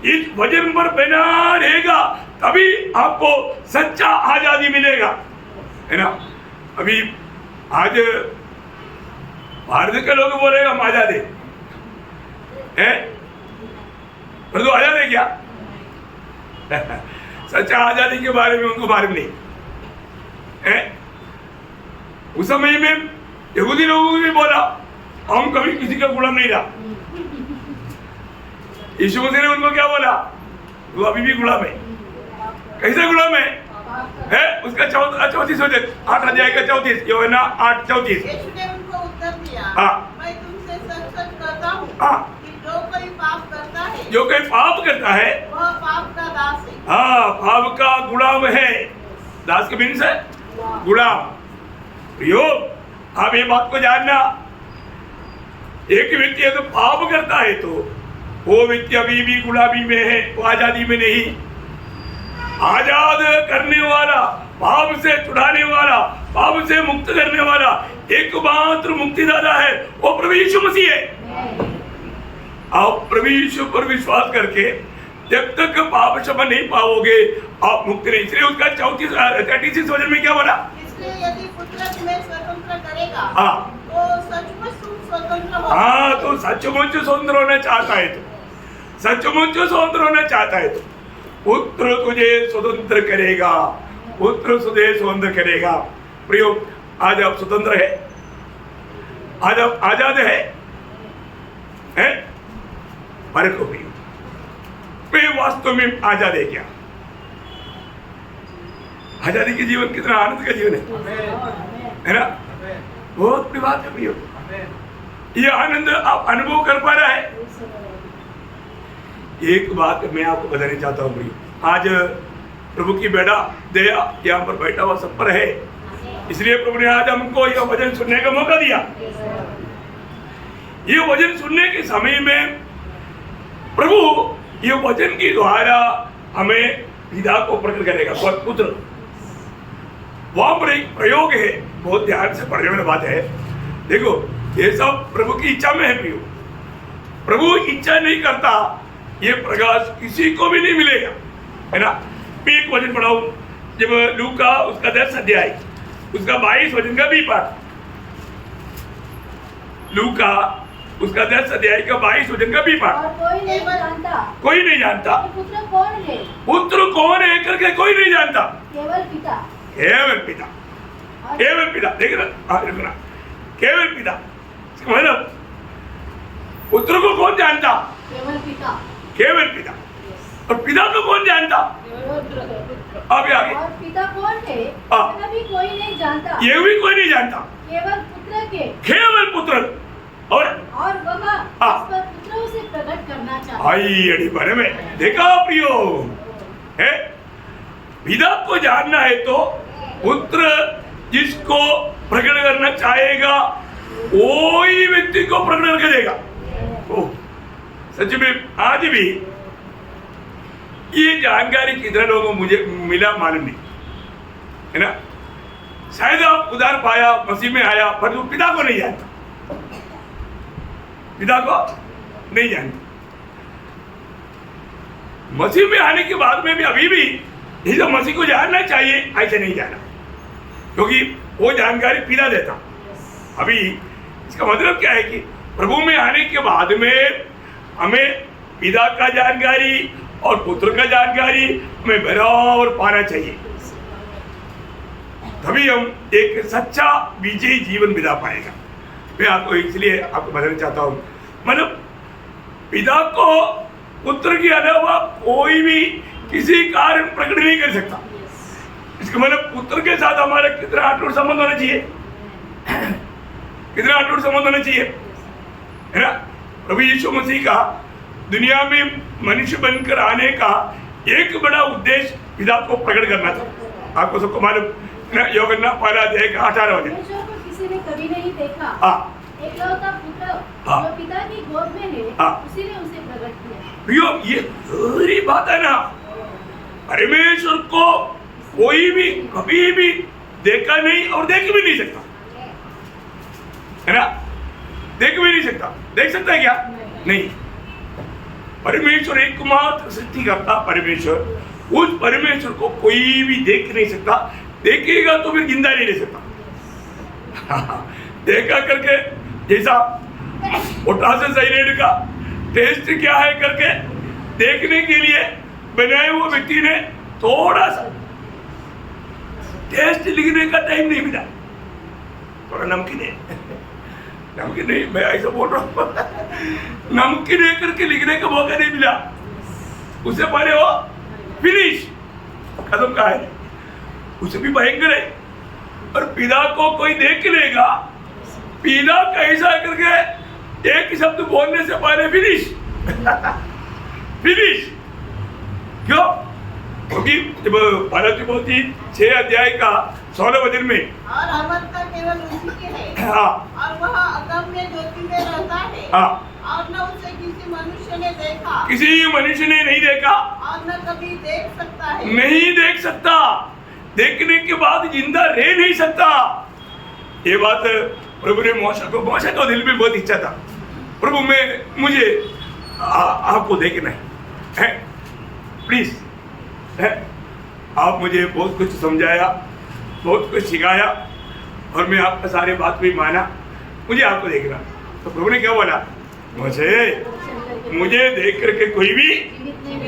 इस वचन पर बना रहेगा तभी आपको सच्चा आजादी मिलेगा, है ना? अभी आज भारत के लोग बोलेगा हम आजाद है, पर तो आजाद है क्या? सच्चा आजादी के बारे में उनको मालूम नहीं है। उस समय में यहूदी लोगों को भी बोला हम कभी किसी का गुलाम नहीं रहा। यीशु मसीह ने उनको क्या बोला? वो अभी भी गुलाम है। कैसे गुलाम है? उसका 34 हो जाए, 8 अध्याय का 34, यूहन्ना 8:34। यीशु ने उनको उत्तर दिया, हाँ। मैं तुमसे सच सच कहता हूँ हाँ। कि जो कोई पाप करता है जो कोई पाप करता है वह पाप का दास है। हाँ, पाप का गुलाम है। दास के मीन्स है गुलाम। प्रियो, आप ये बात को जानना, एक व्यक्ति अगर पाप करता है तो वो व्यक्ति अभी भी गुलामी में है, वो आजादी में नहीं। आजाद करने वाला, पाप से छुड़ाने वाला, पाप से मुक्त करने वाला एकमात्र मुक्तिदाता है, वो प्रभु यीशु मसीह है। आप प्रभु यीशु पर विश्वास करके जब तक पाप क्षमा नहीं पाओगे आप मुक्ति नहीं। इसलिए उसका 36 वचन में क्या बोला? इसलिए यदि पुत्र तुम्हें स्वतंत्र करेगा हाँ। तो सचमुच तुम स्वतंत्र हो। हाँ, तो सचमुच स्वतंत्र होना चाहता है, तो सचमुच स्वतंत्र होना चाहता है तो पुत्र तुझे स्वतंत्र करेगा, पुत्र तुझे स्वतंत्र करेगा। प्रियो, आज आप स्वतंत्र है, आज आप आजाद है? परखो प्रियो, वे वास्तव में आजाद है क्या? आजादी के जीवन कितना आनंद का जीवन है ना? बहुत बड़ी बात है प्रियो। ये आनंद आप अनुभव कर पा रहा है? एक बात मैं आपको बताना चाहता हूँ प्रियो, आज प्रभु की बेटा दया यहाँ पर बैठा हुआ सब पर है, इसलिए प्रभु ने आज हमको यह वचन सुनने का मौका दिया। ये वचन सुनने के समय में प्रभु ये वचन के द्वारा हमें पिता को प्रकट करेगा, पुत्र। वहां पर एक प्रयोग है, बहुत ध्यान से पढ़ने वाली बात है। देखो, ये सब प्रभु की इच्छा में है प्रियो। प्रभु इच्छा नहीं करता ये प्रकाश किसी को भी नहीं मिलेगा, है ना? मैं एक वचन पढ़ाऊं, जब लूका उसका 10 अध्याय उसका 22 वचन का भी पाठ, लूका उसका 10 अध्याय का 22 वचन का भी पाठ। और कोई नहीं जानता, कोई नहीं जानता कि पुत्र कौन है, पुत्र कौन है करके कोई नहीं जानता, केवल पिता। केवल पिता, केवल पिता। देखना, केवल पिता, मतलब पुत्र को कौन जानता? केवल पिता। केवल पिता। और पिता को कौन जानता? आगे आगे। और पिता कौन है हाँ। यह भी कोई नहीं जानता, ये भी कोई नहीं जानता, केवल पुत्र के। केवल पुत्र। और वह हाँ। इस पर पुत्र उसे प्रकट करना चाहता है। आई अड़ी बारे में देखा प्रियो है, पिता को जानना है तो पुत्र जिसको प्रकट करना चाहेगा वही व्यक्ति को प्रकट करेगा। ओह, सच में आज भी ये जानकारी कितने लोगों को मुझे मिला मालूम नहीं, है ना? शायद आप उधार पाया, मसीह में आया, पर वो पिता को नहीं जानता, पिता को नहीं जानता। मसीह में आने के बाद में भी अभी भी ये जो मसीह को जानना चाहिए ऐसे नहीं जाना, क्योंकि वो जानकारी पिता देता। अभी इसका मतलब क्या है कि प्रभु में आने के बाद में हमें पिता का जानकारी और पुत्र का जानकारी हमें बराबर पाना चाहिए, तभी हम एक सच्चा विजयी जीवन बिता पाएगा। मैं आपको इसलिए आपको बताना चाहता हूँ, मतलब पिता को पुत्र के अलावा कोई भी किसी कारण प्रकट नहीं कर सकता। इसका मतलब पुत्र के साथ हमारा कितना अटूट संबंध होना चाहिए, कितना अटूट संबंध होना चाहिए, है ना? प्रभु यीशु मसीह का दुनिया में मनुष्य बनकर आने का एक बड़ा उद्देश्य पिता को प्रकट करना था। आपको सबको मालूम, यूहन्ना पहला अध्याय का 18 वचन। परमेश्वर को किसी ने कभी नहीं देखा, हाँ एकलौता पुत्र हाँ। जो पिता की गोद में है, हाँ। उसी ने उसे प्रकट किया। प्रियो, ये गहरी बात है ना। परमेश्वर को कोई भी कभी भी देखा नहीं और देख भी नहीं सकता, है ना? देख भी नहीं सकता। देख सकता है क्या? नहीं। परमेश्वर एकमात्र सृष्टिकर्ता परमेश्वर, उस परमेश्वर को कोई भी देख नहीं सकता। देखेगा तो फिर जिंदा नहीं रह सकता। देखा करके, जैसा पोटासियम साइनाइड का टेस्ट क्या है करके देखने के लिए बनाए हुए व्यक्ति ने थोड़ा सा टेस्ट लिखने का टाइम नहीं मिला, थोड़ा नमकीन है। नमकीन नहीं, मैं ऐसा बोल रहा हूँ, नमकीन है करके लिखने का मौका नहीं मिला। उससे पहले वो फिनिश खत्म का है, उसे भी भयंकर है। और पिता को कोई देख लेगा, पिता कैसा करके एक शब्द बोलने से पहले फिनिश। फिनिश क्यों? क्योंकि जब पहला तिमोथी 6 अध्याय का 16 वचन में, और अमरता केवल उसी की है, हाँ और वह अगम्य ज्योति में रहता है, हाँ, और न उसे किसी मनुष्य ने देखा, किसी मनुष्य ने नहीं देखा, और न कभी देख सकता है। नहीं देख सकता, देखने के बाद जिंदा रह नहीं सकता। ये बात प्रभु ने मौसा को दिल में बहुत इच्छा था, प्रभु मुझे आपको देखना है, प्लीज है। आप मुझे बहुत कुछ समझाया, बहुत कुछ सिखाया, और मैं आपका सारे बात भी माना, मुझे आपको देखना। तो प्रभु ने क्या बोला? मुझे देख करके कोई भी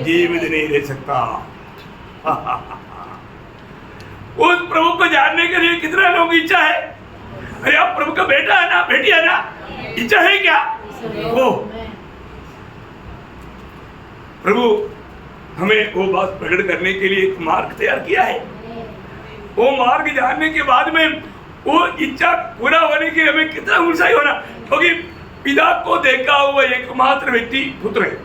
जीवित नहीं रह सकता। उस प्रभु को जानने के लिए कितना लोगों की इच्छा है? अरे आप प्रभु का बेटा है ना, बेटी है ना, इच्छा है क्या? वो प्रभु हमें वो बात प्रकट करने के लिए एक मार्ग तैयार किया है। वो मार्ग जानने के बाद में वो इच्छा पूरा होने के लिए हमें कितना उत्साही होना, क्योंकि पिता को देखा हुआ एकमात्र व्यक्ति पुत्र है,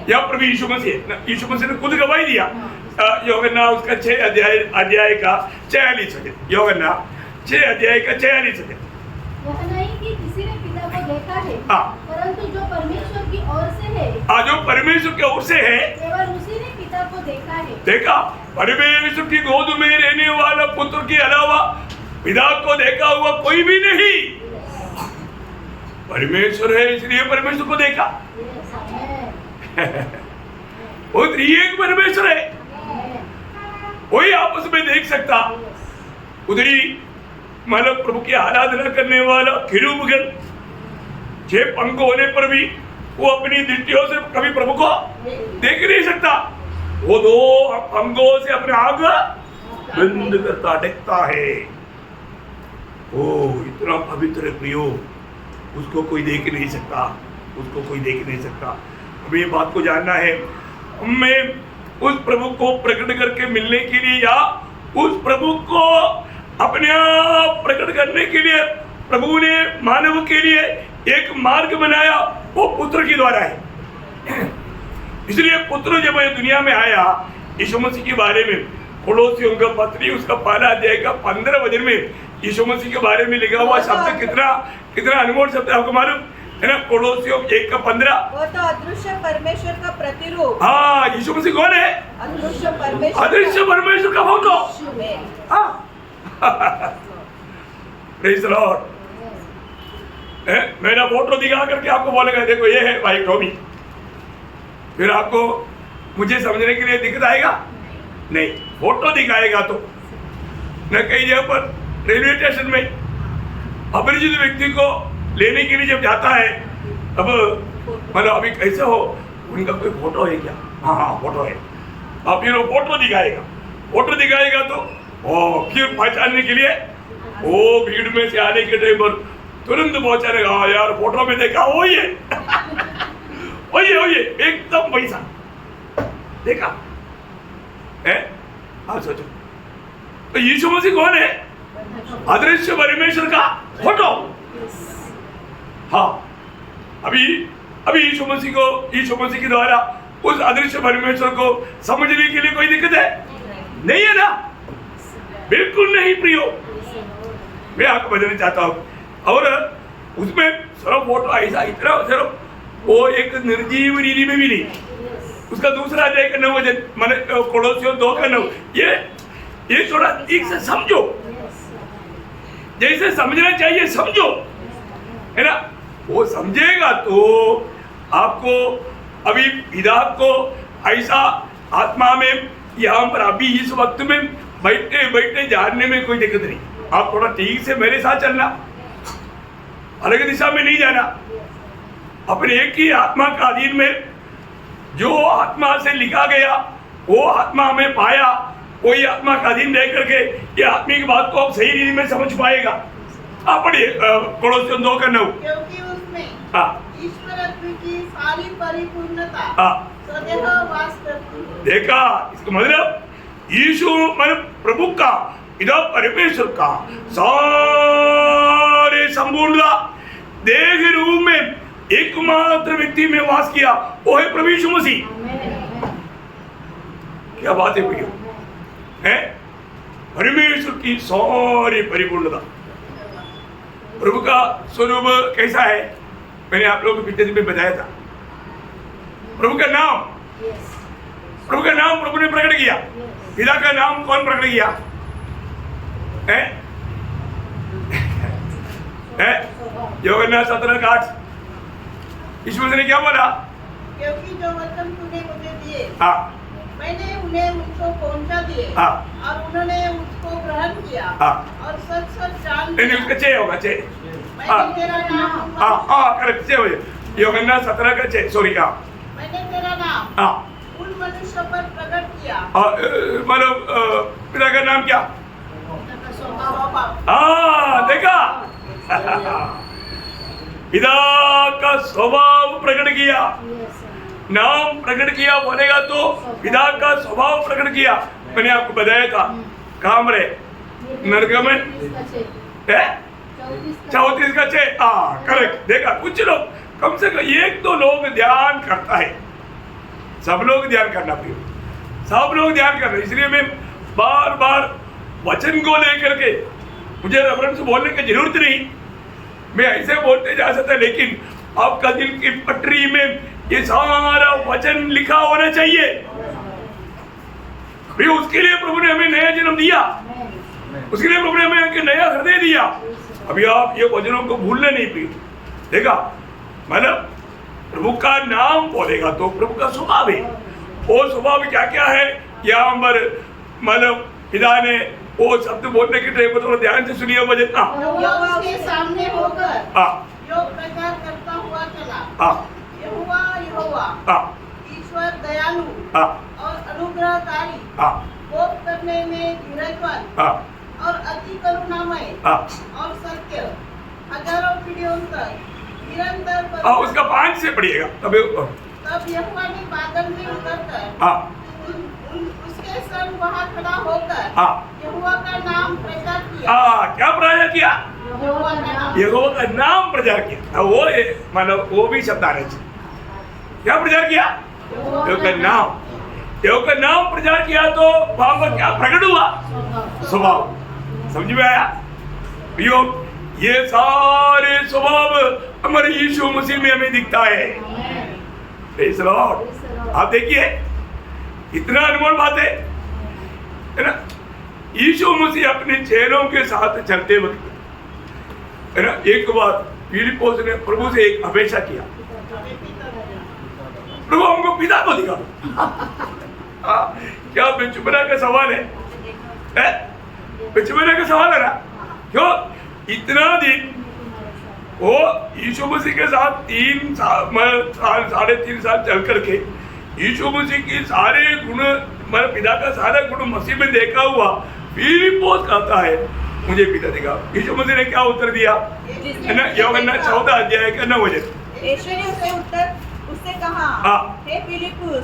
या प्रभु यीशु मसीह ने खुद गवाही दिया। यूहन्ना उसका 6 अध्याय का 46 वचन, यूहन्ना 6 अध्याय का 46 वचन। यह नहीं कि किसी ने पिता को देखा है, हाँ। परंतु जो परमेश्वर की ओर से है, जो परमेश्वर की ओर से है, केवल उसी ने पिता को देखा है। देखा, परमेश्वर की गोद में रहने वाला पुत्र के अलावा पिता को देखा हुआ कोई भी नहीं। परमेश्वर है, इसलिए परमेश्वर को देखा। वो त्रिएक परमेश्वर है, कोई आपस में देख सकता। उधरी मानव प्रभु की आराधना करने वाला किरूबगण 6 पंख होने पर भी वो अपनी दृष्टियों से कभी प्रभु को देख नहीं सकता। वो 2 पंखों से अपने आंख बंद करता देखता है। ओ इतना पवित्र प्रियो, उसको कोई देख नहीं सकता, उसको कोई देख नहीं सकता। हमें ये बात को जानना है, हमें उस प्रभु को प्रकट करके मिलने के लिए, या उस प्रभु को अपने आप प्रकट करने के लिए प्रभु ने मानव के लिए एक मार्ग बनाया, वो पुत्र के द्वारा है। इसलिए पुत्र जब ये दुनिया में आया, यीशु मसीह के बारे में कोलोसियों का पत्री उसका 1 अध्याय का 15 वचन में यीशु मसीह के बारे में लिखा हुआ शब्द कितना अनमोल शब्द है, आपको मालूम है ना? कोलोसियों 1 का 15। वो तो अदृश्य परमेश्वर का प्रतिरूप। हाँ, यीशु मसीह कौन है? अदृश्य परमेश्वर। अदृश्य परमेश्वर का फोटो। हाँ, प्रेज़ द लॉर्ड। मेरा फोटो दिखा करके आपको बोलेगा देखो ये है भाई टॉमी, फिर आपको मुझे समझने के लिए दिक्कत आएगा? नहीं, फोटो दिखाएगा तो न कई जगह पर रेलवे स्टेशन में अपरिचित व्यक्ति को लेने के लिए जब जाता है, अब मतलब अभी कैसे हो, उनका कोई फोटो है क्या? हाँ हाँ फोटो है। अब फिर वो फोटो दिखाएगा तो फिर पहचानने के लिए वो भीड़ में से आने के टाइम पर तुरंत पहुंचाने, हाँ यार फोटो में देखा वही है वही एकदम वैसा देखा है। आप सोचो तो यीशु मसीह कौन है? अदृश्य परमेश्वर का फोटो। हाँ, अभी यीशु मसीह के द्वारा उस अदृश्य परमेश्वर को समझने के लिए कोई दिक्कत है? नहीं है ना? बिल्कुल नहीं प्रियो। मैं आपको बताना चाहता हूँ। और उसमें सिर्फ फोटो ऐसा इतना सिर्फ वो एक निर्जीव रीति में भी नहीं, उसका दूसरा अध्याय का 9 वचन माने कोलोसियों 2 का 9, ये थोड़ा ठीक से समझो, जैसे समझना चाहिए समझो, है ना। वो समझेगा तो आपको अभी पिता को ऐसा आत्मा में यहाँ पर अभी इस वक्त में बैठे बैठे जानने में कोई दिक्कत नहीं। आप थोड़ा ठीक से मेरे साथ चलना, अलग दिशा में नहीं जाना, अपने एक ही आत्मा का अधीन में जो आत्मा से लिखा गया वो आत्मा हमें पाया, वही आत्मा का अधीन रह करके ये आत्मा की बात को आप सही रीति में समझ पाएगा। आप पढ़िए कोलोसियों 2 का 9। क्योंकि उसमें ईश्वरत्व की सारी परिपूर्णता सदैव वास करती है। देखा, इसका मतलब यीशु मतलब प्रभु का इधर परमेश्वर का सारे संपूर्णता देह रूप में एकमात्र व्यक्ति में वास किया, वो है प्रभु यीशु मसीह। क्या बात है भैया, है परमेश्वर की सारी परिपूर्णता। प्रभु का स्वरूप कैसा है, मैंने आप लोगों को पिछले दिन में बताया था। प्रभु का नाम, प्रभु का नाम प्रभु ने प्रकट किया। पिता का नाम कौन प्रकट किया है? यूहन्ना 17:8 यीशु ने क्या बोला? क्योंकि जो वचन तूने मुझे दिए मैंने उन्हें उनको पहुंचा दिए और उन्होंने उसको ग्रहण किया और सच सच जान लिया। उसका छे होगा, छे मैंने तेरा नाम करेक्ट, छे हो जाए। यूहन्ना 17 का 6, सॉरी मैंने तेरा नाम उन मनुष्य पर प्रकट किया। मतलब पिता का नाम क्या? देखा पिता का स्वभाव प्रकट किया, नाम प्रकट किया बोलेगा तो पिता का स्वभाव प्रकट किया। मैंने आपको बताया था काम रे निर्गमन 34 का 6, करेक्ट। देखा, कुछ लोग कम से कम 1-2 लोग ध्यान करता है, सब लोग ध्यान करना प्रिय, सब लोग ध्यान करना। इसलिए मैं बार बार वचन को लेकर के मुझे रेफरेंस बोलने की जरूरत नहीं, मैं ऐसे बोलते जा सकता, लेकिन आपका दिल की पटरी में ये सारा वचन लिखा होना चाहिए। भी उसके लिए प्रभु ने हमें नया जन्म दिया, उसके लिए प्रभु ने हमें एक नया हृदय दिया। अभी आप ये वचनों को भूलने नहीं पी। देखा, मतलब प्रभु का नाम बोलेगा तो प्रभु का स्वभाव है, वो स्वभाव क्या क्या है यहाँ पर मतलब पिता ने वो शब्द बोलने की ट्रेन पर थोड़ा ध्यान से सुनिए वचन। यहोवा के सामने होकर जो प्रचार करता हुआ चला, यहोवा यहोवा ईश्वर दयालु और अनुग्रहकारी, कोप करने में धीरजवान और अति करुणामय और सत्य, हजारों पीढ़ियों तक निरंतर। उसका 5 से पढ़िएगा। तब यहोवा ने बादल में उतरकर उसके संग वहाँ खड़ा होकर यहोवा का नाम प्रचार किया। क्या प्रचार किया? यहोवा का नाम प्रचार किया। वो मतलब वो भी शब्द आने चाहिए। क्या प्रचार किया? यहोवा का नाम, यहोवा का नाम प्रचार किया तो वहां पर क्या प्रकट हुआ? स्वभाव। समझ में आया? ये सारे स्वभाव हमारे यीशु मसीह में हमें दिखता है। Praise the Lord. आप देखिए इतना अनमोल बात है ना। यीशु मसीह अपने चेलों के साथ चलते वक्त है ना, एक बार फिलिप्पुस ने प्रभु से एक अपेक्षा किया, प्रभु हमको पिता को दिखा। क्या बेचुपना का सवाल है? बेचुपना का सवाल है ना। क्यों? इतना दिन वो यीशु मसीह के साथ 3 साल 3.5 साल चल करके यीशु मसीह के सारे गुण मतलब पिता का सारा गुण मसीह में देखा हुआ फिलिप्पुस कहता है मुझे पिता दिखा। यीशु मसीह ने क्या उत्तर दिया? यूहन्ना 14 अध्याय का 9 वचन। यीशु ने उससे कहा, हे फिलिप्पुस,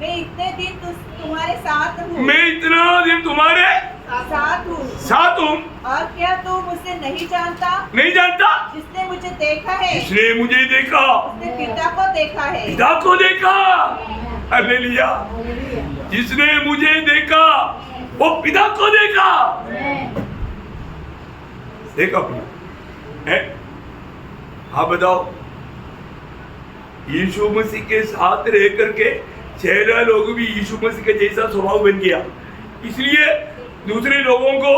मैं इतने दिन तुम्हारे साथ हूँ। मैं इतना दिन तुम्हारे साथ हूँ और क्या तू मुझसे नहीं जानता? नहीं जानता। जिसने मुझे देखा है, जिसने मुझे देखा उसने पिता को देखा है। पिता को देखा। हालेलुया। जिसने मुझे देखा वो पिता को देखा। Amen. देखा है? हाँ बताओ, यीशु मसीह के साथ रह करके चेला लोग भी यीशु मसीह के जैसा स्वभाव बन गया, इसलिए दूसरे लोगों को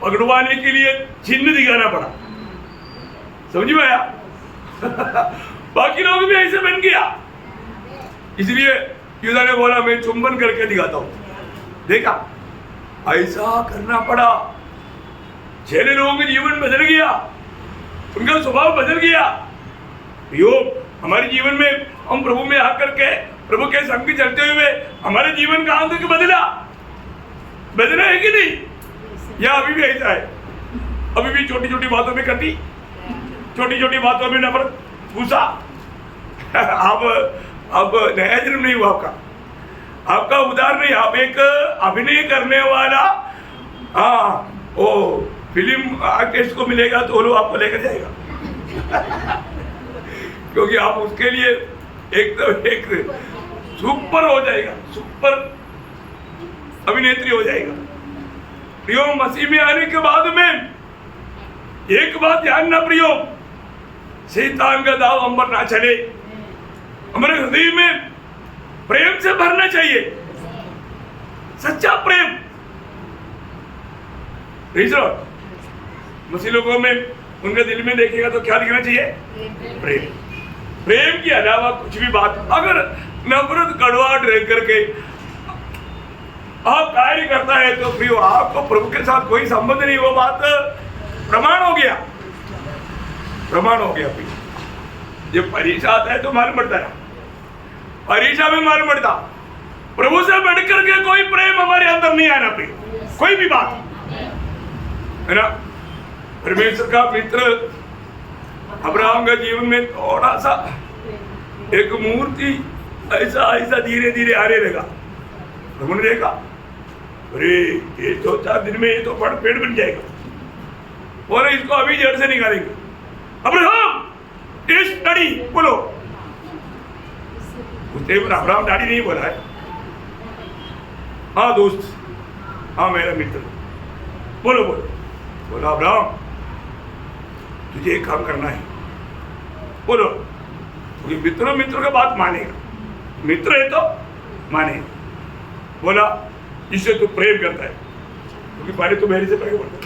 पकड़वाने के लिए चिन्ह दिखाना पड़ा। समझ में आया? बाकी लोग भी ऐसे बन गया, इसलिए यूदा ने बोला मैं चुंबन करके दिखाता हूं। देखा, ऐसा करना पड़ा। चेले लोगों के जीवन बदल गया, उनका स्वभाव बदल गया। योग हमारे जीवन में हम प्रभु में आकर के प्रभु के संग चलते हुए हमारे जीवन कहां तक बदला है कि नहीं? या अभी भी ऐसा है? अभी भी छोटी छोटी बातों में कटी, छोटी छोटी बातों में नफरत, गुस्सा। अब नया जन्म नहीं हुआ आपका उदार नहीं। आप एक अभिनय करने वाला, वो फिल्म आर्टिस्ट को मिलेगा तो वो आपको लेकर जाएगा। क्योंकि आप उसके लिए एक सुपर हो जाएगा, सुपर अभिनेत्री हो जाएगा। प्रियो, मसीह में आने के बाद में एक बात ध्यान ना प्रियो, शैतान का दाव हम पर ना चले। हमारे हृदय में प्रेम से भरना चाहिए, सच्चा प्रेम। मसीह लोगों में उनके दिल में देखेगा तो क्या दिखना चाहिए? प्रेम। प्रेम के अलावा कुछ भी बात, अगर नफरत कड़वाहट रह करके आप कार्य करता है तो प्रियो आपको प्रभु के साथ कोई संबंध नहीं। वो बात प्रमाण हो गया, प्रमाण हो गया। जब परीक्षा आता है तो मालूम पड़ता है, परीक्षा में मालूम पड़ता प्रभु से बढ़ करके कोई प्रेम हमारे अंदर नहीं आना प्रियो, कोई भी बात है ना। परमेश्वर का मित्र अब्राहम का जीवन में थोड़ा सा एक मूर्ति ऐसा धीरे धीरे आने लगा। प्रभु ने देखा, अरे ये 2-4 दिन में ये तो बड़ा पेड़ बन जाएगा और इसको अभी जड़ से निकालेंगे। अब्राहम इस डैडी बोलो, उसने अब्राहम डैडी नहीं बोला है, हाँ दोस्त, हाँ मेरा मित्र, बोलो बोलो। बोला अब्राहम तुझे एक काम करना है, बोलो। क्योंकि मित्र का बात मानेगा, मित्र है तो मानेगा। बोला जिससे तू प्रेम करता है, क्योंकि पहले तो मेरे से प्रेम करता है,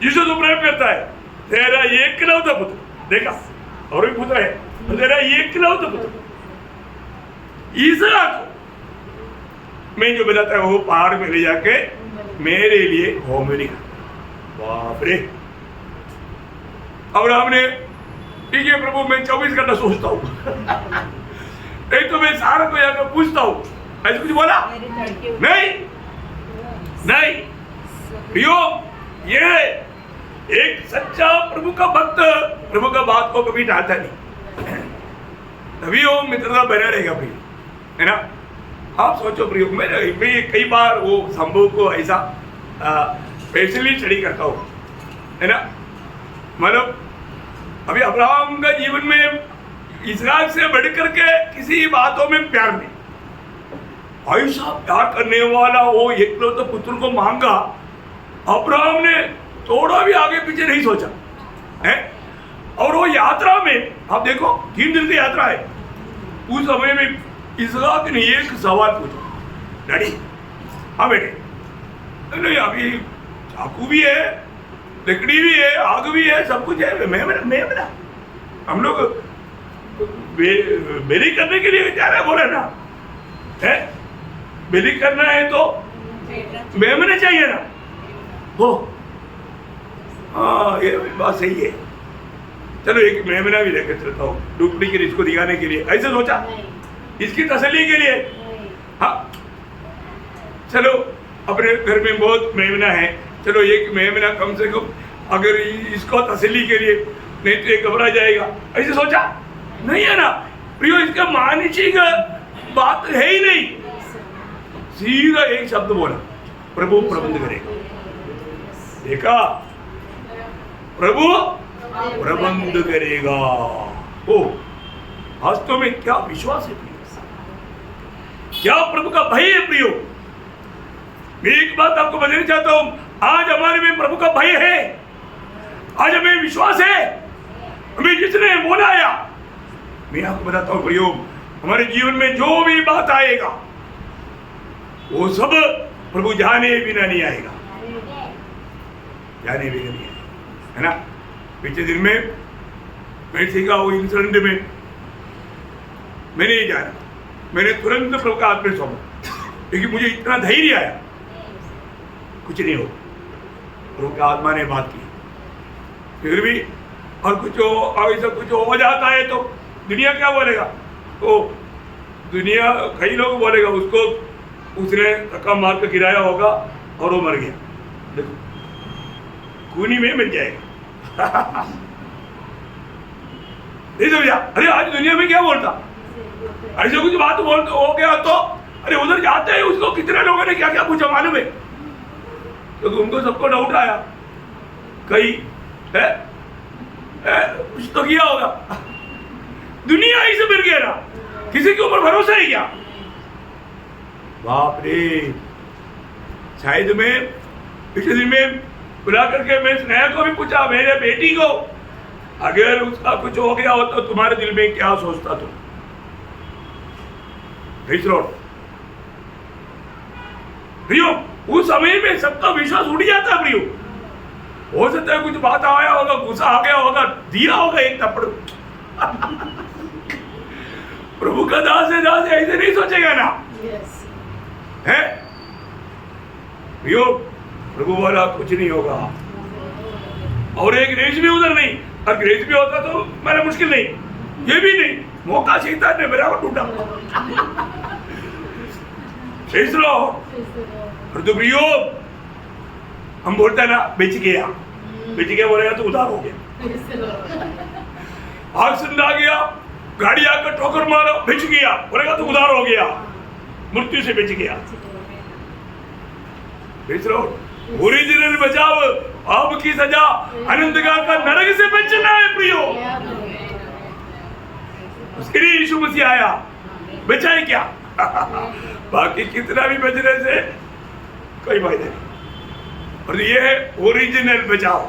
जिससे तू प्रेम करता है, तेरा एकलौता पुत्र, देखा और भी पुत्र है, तो तेरा एकलौता पुत्र इसहाक मैं जो बताता है वो पहाड़ में ले जाके मेरे लिए होमरी। बाप रे, अब्राहम ने ठीक है प्रभु मैं 24 घंटा सोचता हूँ, नहीं तो मैं सारा को जाकर पूछता हूँ, ऐसे कुछ बोला नहीं नहीं। प्रियो, ये एक सच्चा प्रभु का भक्त प्रभु का बात को कभी टालता नहीं, तभी वो मित्रता बना रहेगा प्रियो, है ना। आप सोचो प्रियो, मैं कई बार वो संभव को ऐसा स्पेशली स्टडी करता हूँ, है ना। मतलब अभी अब्राहम का जीवन में इसहाक से बढ़ करके किसी बातों में प्यार नहीं, ऐसा प्यार करने वाला वो एकलौता पुत्र को मांगा। अब्राहम ने थोड़ा भी आगे पीछे नहीं सोचा है। और वो यात्रा में आप देखो 3 दिन की यात्रा है, उस समय में इसहाक ने एक सवाल पूछा, डैडी हाँ बेटे, नहीं अभी चाकू भी है, लकड़ी भी है, आग भी है, सब कुछ है, मैं बना हम लोग बेली करने के लिए जा रहे बोला ना है, बेली करना है तो मेमने चाहिए ना। हो हाँ ये बात सही है, चलो एक मेमना भी लेकर चलता हूँ डुप्लीकेट इसको दिखाने के लिए, ऐसे सोचा इसकी तसल्ली के लिए। हाँ चलो अपने घर में बहुत मेमना है, चलो एक मेमना कम से कम अगर इसको तसल्ली के लिए, नहीं तो ये घबरा जाएगा, ऐसे सोचा नहीं है ना प्रियो। इसका मानसिक बात है ही नहीं, सीधा एक शब्द बोला, प्रभु प्रबंध करेगा। देखा, प्रभु प्रबंध करेगा। ओ वास्तव में क्या विश्वास है प्रियो, क्या प्रभु का भय है प्रियो। मैं एक बात आपको बताना चाहता हूं, आज हमारे में प्रभु का भय है, आज हमें विश्वास है, हमें जिसने बोलाया। मैं आपको बताता हूं प्रियो, हमारे जीवन में जो भी बात आएगा वो सब प्रभु जाने बिना नहीं आएगा, जाने बिना नहीं आएगा, है ना। पिछले दिन में मैं सीखा वो इंसिडेंट में मैंने ये जाना, मैंने तुरंत प्रभु का हाथ में सौंपा, क्योंकि मुझे इतना धैर्य आया कुछ नहीं हो, प्रभु की आत्मा ने बात की। फिर भी और कुछ ऐसा कुछ हो जाता है तो दुनिया क्या बोलेगा, तो दुनिया कई लोग बोलेगा उसको उसने धक्का मार कर गिराया होगा और वो मर गया, देखो खूनी में मिल जाएगा। नहीं समझा? अरे आज दुनिया में क्या बोलता, ऐसे कुछ बात बोलते हो गया तो अरे उधर जाते हैं उसको कितने लोगों ने क्या क्या पूछा मालूम है, क्योंकि उनको सबको डाउट आया कहीं है कुछ तो किया होगा। दुनिया ही से मिल गया ना, किसी के ऊपर भरोसा ही क्या। बाप रे, शायद मैं पिछले दिन में बुला करके मैं स्नेहा को भी पूछा, मेरे बेटी को, अगर उसका कुछ हो गया हो तो तुम्हारे दिल में क्या सोचता तुम। प्रियो उस समय में सबका विश्वास उड़ जाता प्रियो, हो सकता है कुछ बात आया होगा, गुस्सा आ गया होगा, दिया होगा एक थप्पड़। प्रभु का दास है, दास है, ऐसे नहीं सोचेगा ना, है प्रियो। प्रभु बोला कुछ नहीं होगा, और एक ग्रेस भी उधर नहीं, और ग्रेस भी होता तो मेरा मुश्किल नहीं, ये भी नहीं, मौका शैतान ने मेरा टूटा। तो प्रियो हम बोलते हैं ना बेच गया बोलेगा तो उधार हो गया, एक्सीडेंट आ गया, गाड़ी आकर ठोकर मारा, बेच गया बोलेगा तो उधार हो गया, मृत्यु से बेच गया। ओरिजिनल बचाव, पाप की सजा, अनंत काल का नरक से बचना है प्रियो। उसके लिए यीशु मसीह आया, बचाए क्या। बाकी कितना भी बचने से कोई फायदा नहीं, और ये है ओरिजिनल बचाव।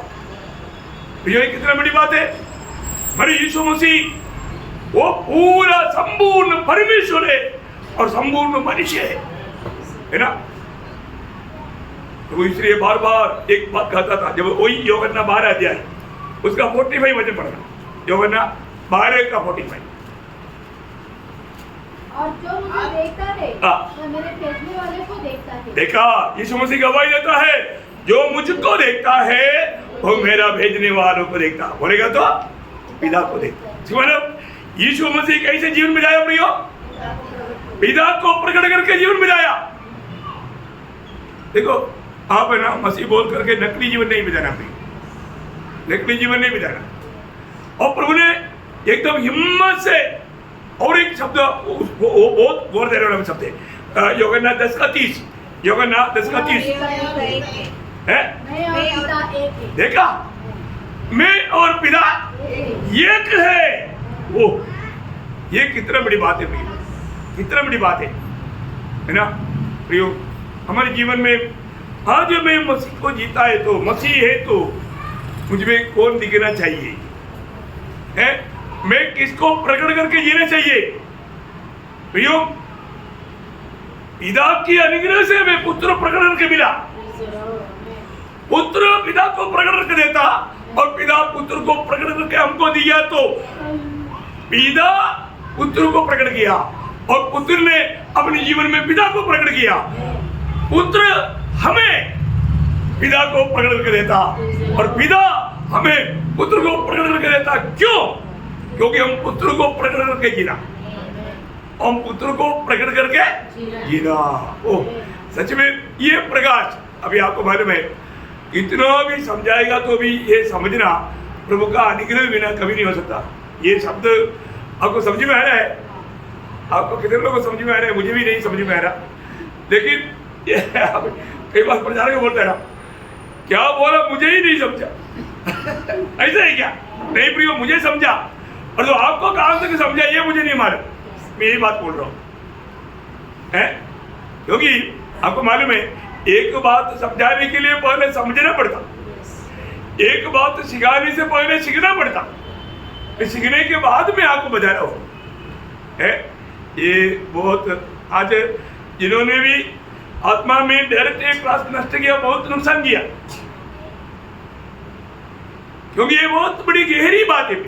प्रियो कितना बड़ी बात है, हमारे यीशु मसीह वो पूरा संपूर्ण परमेश्वर है और संपूर्ण मनुष्य है ना। तो इसलिए बार बार एक बात कहता था, जब वही यूहन्ना 12 अध्याय उसका 45 वचन पढ़ना, यूहन्ना 12 का 45। और जो मुझे देखता है वह मेरे भेजने वाले को देखता है। देखा, यीशु मसीह गवाही देता है, जो मुझको देखता है वो मेरा भेजने वालों को देखता, बोलेगा तो पिता को देखता। मतलब यीशु मसीह कैसे जीवन बिताया प्रियो, पिता को प्रकट करके जीवन बिताया। देखो आप है ना मसीह बोल करके नकली जीवन नहीं बिताना, नकली जीवन नहीं बिताना। और प्रभु ने एकदम हिम्मत से, और एक शब्द वो बहुत गौर देने वाला शब्द है, यूहन्ना 10:30, यूहन्ना 10:30 है, देखा मैं और पिता एक है। वो ये कितना बड़ी बात है प्रियो, कितना बड़ी बात है ना प्रियो। हमारे जीवन में आज मैं मसीह को जीता है तो, मसीह है तो मुझ में कौन दिखना चाहिए है, मैं किसको प्रकट करके जीना चाहिए प्रियो। पिता की अनुग्रह से मैं पुत्र प्रकट करके मिला, पुत्र पिता को प्रकट करके देता और पिता पुत्र को प्रकट करके हमको दिया, तो पिता पुत्र को प्रकट किया और पुत्र ने अपने जीवन में पिता को प्रकट किया, पुत्र हमें पिता को प्रकट करके देता और पिता हमें पुत्र को प्रकट करके देता। क्यों? क्योंकि हम पुत्र को प्रकट करके जीना, हम पुत्र को प्रकट करके जीना। ओह सच में ये प्रकाश, अभी आपको मालूम है कितना भी समझाएगा तो भी ये समझना प्रभु का अनुग्रह बिना कभी नहीं हो सकता। ये शब्द आपको समझ में आ रहा है, आपको कितने लोगों को समझ में आ रहा है, मुझे भी नहीं समझ में आ रहा, लेकिन कई बार प्रचारक को बोलता है ना, क्या बोला मुझे ही नहीं समझा। ऐसा है क्या? नहीं प्रियो, मुझे समझा, और जो आपको कहां तक समझा ये मुझे नहीं मालूम। मैं यही बात बोल रहा हूं है, क्योंकि आपको मालूम है एक बात समझाने के लिए पहले समझना पड़ता, एक बात सिखाने से पहले सीखना पड़ता, सीखने के बाद में आपको बता रहा हूं है। ये बहुत आज जिन्होंने भी आत्मा में डायरेक्ट एक क्लास नष्ट किया, बहुत नुकसान किया, क्योंकि ये बहुत बड़ी गहरी बात है,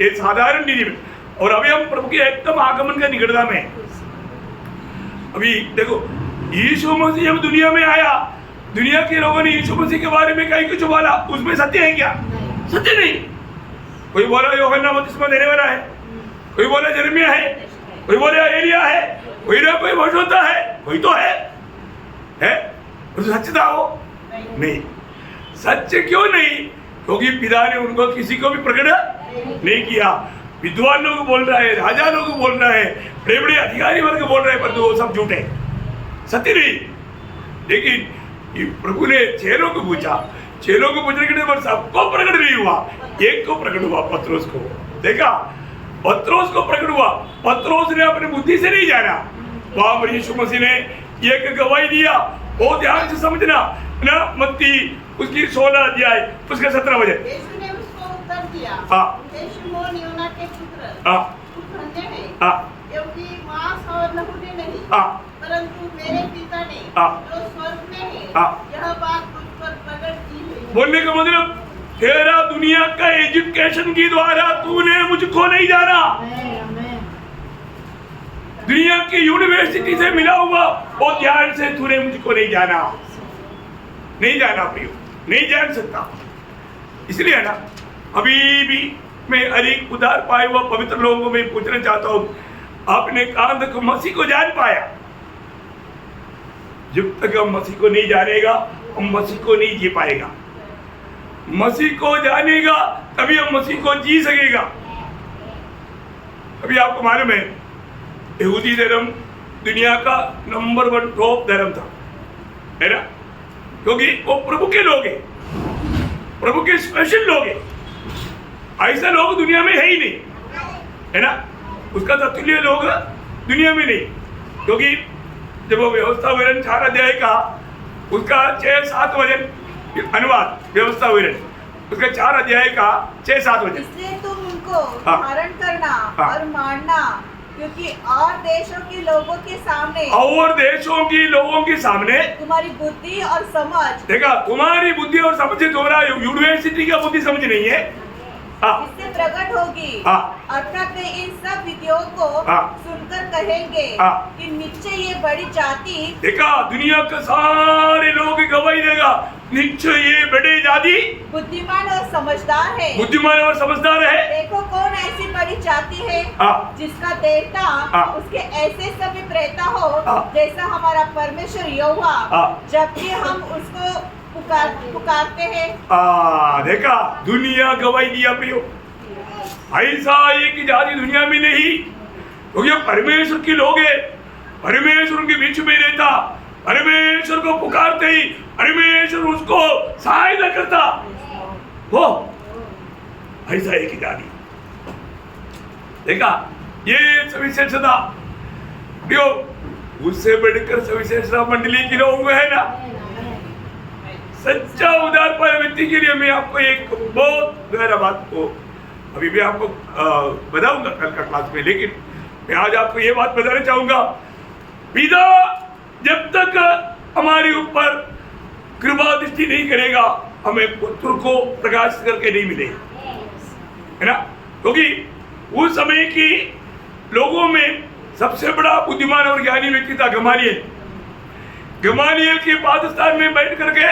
ये साधारण नहीं है। और अभी हम प्रभु के एकदम आगमन का निकटता में है। अभी देखो यीशु मसीह जब दुनिया में आया, दुनिया के लोगों ने यीशु मसीह के बारे में कहीं कुछ बोला, उसमें सत्य है क्या? सत्य नहीं। कोई बोला यूहन्ना बपतिस्मा देने वाला है, कोई बोला यिर्मयाह है, कोई बोला एलिया है, कोई ना कोई भविष्यवक्ता है, कोई तो है तो सच था वो नहीं। सच्चे क्यों नहीं? क्योंकि पिता ने उनको किसी को भी प्रकट नहीं किया। विद्वान लोग बोल रहा है, राजा लोग बोल रहा है, बड़े बड़े अधिकारी वर्ग बोल रहे हैं, पर वो सब झूठे, सत्य नहीं। लेकिन प्रभु ने चेलों को पूछा, चेलों को पूछने के बाद सबको प्रकट नहीं हुआ, एक को प्रकट हुआ, पत्रोस को। देखा, पत्रोस को प्रकट हुआ। पत्रोस ने अपनी बुद्धि से नहीं जाना, वहां पर यीशु मसीह ने एक गवाही दिया। बहुत ध्यान से समझना ना, मत्ती उसकी 16 अध्याय उसके 17 वचन। यीशु ने उसको उत्तर दिया, हे शिमोन योना के पुत्र, तू धन्य है, क्योंकि मांस और लहू ने नहीं, परंतु मेरे पिता ने जो स्वर्ग में है, यह बात मुझ पर प्रकट की है। बोलने का मतलब, तेरा दुनिया का एजुकेशन के द्वारा तूने मुझको नहीं जाना, दुनिया की यूनिवर्सिटी से मिला हुआ वो ज्ञान से तूने मुझको नहीं जाना, नहीं जाना प्रियो, नहीं जान सकता। इसलिए है ना, अभी भी मैं अधिक उधार पाए हुआ पवित्र लोगों को मैं पूछना चाहता हूं, आपने कहां तक मसीह को जान पाया? जब तक हम मसीह को नहीं जानेगा, हम मसीह को नहीं जी पाएगा। मसीह को जानेगा तभी हम मसीह को जी सकेगा। अभी आपको मालूम है, यहूदी धर्म दुनिया का नंबर 1 टॉप धर्म था, है ना, क्योंकि वो प्रभु के लोग हैं, प्रभु के स्पेशल लोग हैं। ऐसा लोग दुनिया में है ही नहीं, है ना, उसका ततुल्य लोग दुनिया में नहीं। क्योंकि जब वो व्यवस्था विवरण 4 अध्याय का उसका 6-7 वचन अनुवाद, व्यवस्था विवरण उसका 4 अध्याय का 6-7 वचन, इसलिए तुम उनको धारण करना और मानना, क्योंकि और देशों के लोगों के सामने, और देशों की लोगों के सामने तुम्हारी बुद्धि और समझ, देखा, तुम्हारी बुद्धि और समझ, तुम्हारा यूनिवर्सिटी का बुद्धि समझ नहीं है, इससे प्रकट होगी। अर्थात वे इन सब विधियों को सुनकर कहेंगे कि निश्चय ये बड़ी जाति, देखा, दुनिया के सारे लोग गवाही देगा, निश्चय ये बड़ी जाति बुद्धिमान और समझदार है, बुद्धिमान और समझदार है। देखो कौन ऐसी बड़ी जाति है जिसका देवता उसके ऐसे समीप रहता हो जैसा हमारा परमेश्वर यहोवा, जबकि हम उसको पुकारते हैं। देखा, दुनिया गवाही दिया प्रियो, ऐसा एक जाति दुनिया में नहीं, क्योंकि परमेश्वर के लोग हैं, परमेश्वर उनके बीच में रहता, परमेश्वर को पुकारते ही परमेश्वर उसको सहायता करता, वो ऐसा एक जाति। देखा, ये सविशेषता प्रियो, उससे बढ़कर सविशेषता मंडली के लोग है ना। सच्चा उदार पर व्यक्ति के लिए मैं आपको एक बहुत गहरा बात को अभी भी आपको बताऊंगा कल का क्लास में, लेकिन मैं आज आपको ये बात बताना चाहूंगा, पिता जब तक हमारे ऊपर कृपा दृष्टि नहीं करेगा, हमें पुत्र को प्रकाशित करके नहीं मिलेगा, है ना। क्योंकि उस समय की लोगों में सबसे बड़ा बुद्धिमान और ज्ञानी व्यक्ति था गमालियल। गमालियल के पादस्थान में बैठ करके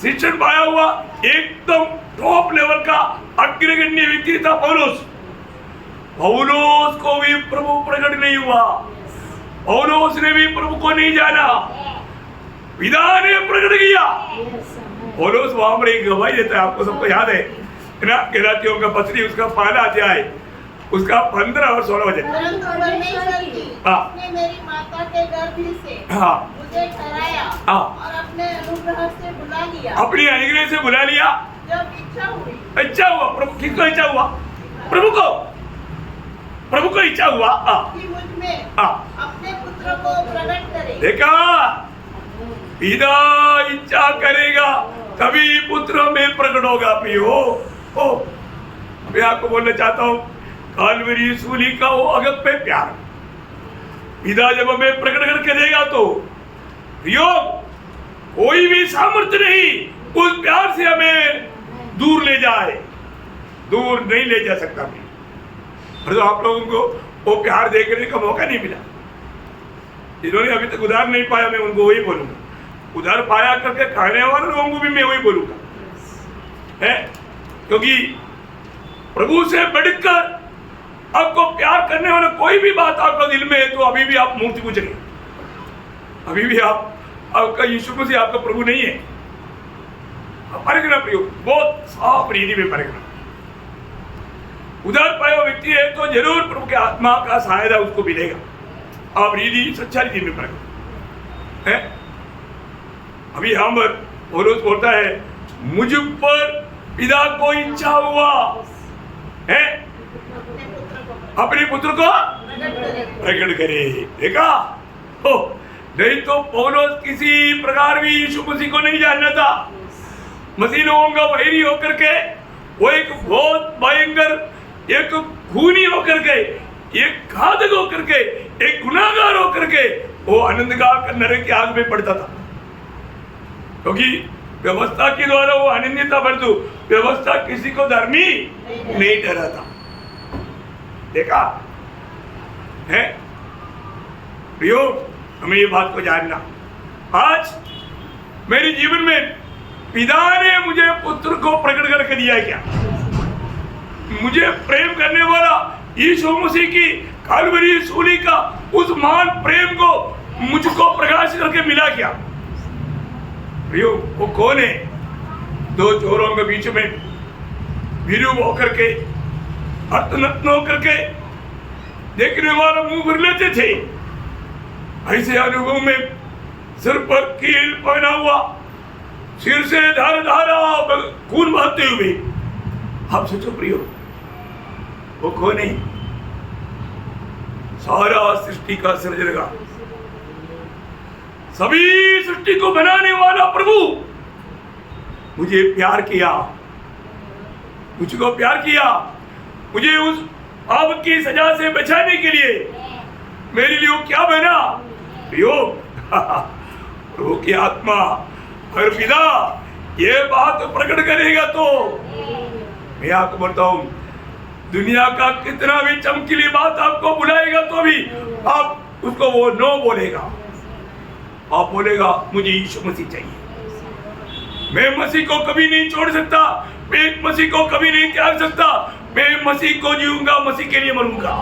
शिक्षण पाया हुआ एकदम टॉप लेवल का अग्रगण्य व्यक्ति था पौलुस। पौलुस को भी प्रभु प्रकट नहीं हुआ, पौलुस ने भी प्रभु को नहीं जाना, पिता ने प्रकट किया। पौलुस वहां पर एक गवाही देता है, आपको सबको याद है ना, गलातियों का पत्री उसका 5वां अध्याय उसका 15 और 16 वचन। परंतु परमेश्वर की उसने मेरी माता के गर्भ से मुझे ठहराया और अपने अनुग्रह से बुला लिया, अपनी अनुग्रह से बुला लिया। जब इच्छा हुई, इच्छा हुआ, प्रभु किसको इच्छा हुआ? प्रभु को, प्रभु को इच्छा हुआ कि मुझ में अपने पुत्र को प्रकट करे। देखा, पिता इच्छा करेगा तभी पुत्र में प्रकट होगा। प्रियो, ओ मैं आपको बोलना चाहता हूं, काल्वरी सूली का वो अगप्पे प्यार पिता जब हमें प्रकट करके देगा तो प्रियो कोई भी सामर्थ्य नहीं उस प्यार से हमें दूर ले जाए, दूर नहीं ले जा सकता। पर तो आप लोगों को वो प्यार देखने का मौका नहीं मिला, जिन्होंने अभी तक उधार नहीं पाया मैं उनको वही बोलूंगा, उधार पाया करके खाने वाले लोगों को भी मैं वही बोलूंगा है, क्योंकि प्रभु से बढ़कर आपको प्यार करने वाला कोई भी बात आपका दिल में है तो अभी भी आप मूर्ति पूजेंगे, अभी भी आपका यीशु मसीह आपका प्रभु नहीं है। परखना प्रियो, बहुत साफ रीति में परखना। उधार पाया हुआ व्यक्ति है तो जरूर प्रभु के आत्मा का सहायता उसको मिलेगा। आप रीति सच्चा रीति में परखना है। अभी हम पौलुस बोलता है मुझ पर पिता को इच्छा हुआ है अपने पुत्र को प्रकट करे। देखा हो, नहीं तो पौलुस किसी प्रकार भी यीशु मसीह को नहीं जानना था। मसीह लोगों का वैरी होकर के वो एक बहुत भयंकर, एक खूनी होकर के, एक घातक होकर के, एक गुनाहगार होकर के वो अनंतकाल नरक की आग में पड़ता था, क्योंकि व्यवस्था के द्वारा वो अनन्यता परंतु व्यवस्था किसी को धर्मी नहीं ठहराता। देखा है प्रियो, हमें ये बात को जानना। आज मेरे जीवन में पिता ने मुझे पुत्र को प्रकट करके दिया है क्या? मुझे प्रेम करने वाला यीशु मसीह की काल्वरी सूली का उस महान प्रेम को मुझको प्रकाशित करके मिला क्या? प्रियो, वो कौन है? दो चोरों के बीच में विरूप होकर के, अर्थनग्न होकर के, देखने वाला मुंह भर लेते थे, ऐसे अनुभव में सिर पर कील पहना हुआ, सिर से धारा धारा खून बहते हुए, आप सोचो प्रियो वो कौन है? सारा सृष्टि का सृजनगा, सभी सृष्टि को बनाने वाला प्रभु मुझे प्यार किया, मुझको प्यार किया, मुझे उस पाप की सजा से बचाने के लिए मेरे लिए वो क्या बना? प्रियो, प्रभु की आत्मा और पिता ये बात प्रकट करेगा तो मैं आपको बोलता हूं, दुनिया का कितना भी चमकीली बात आपको बुलाएगा तो भी आप उसको वो नो बोलेगा। आप बोलेगा मुझे यीशु मसीह चाहिए, मैं मसीह को कभी नहीं छोड़ सकता, मैं मसीह को कभी नहीं त्याग सकता, मैं मसीह को जीऊंगा, मसीह के लिए मरूंगा।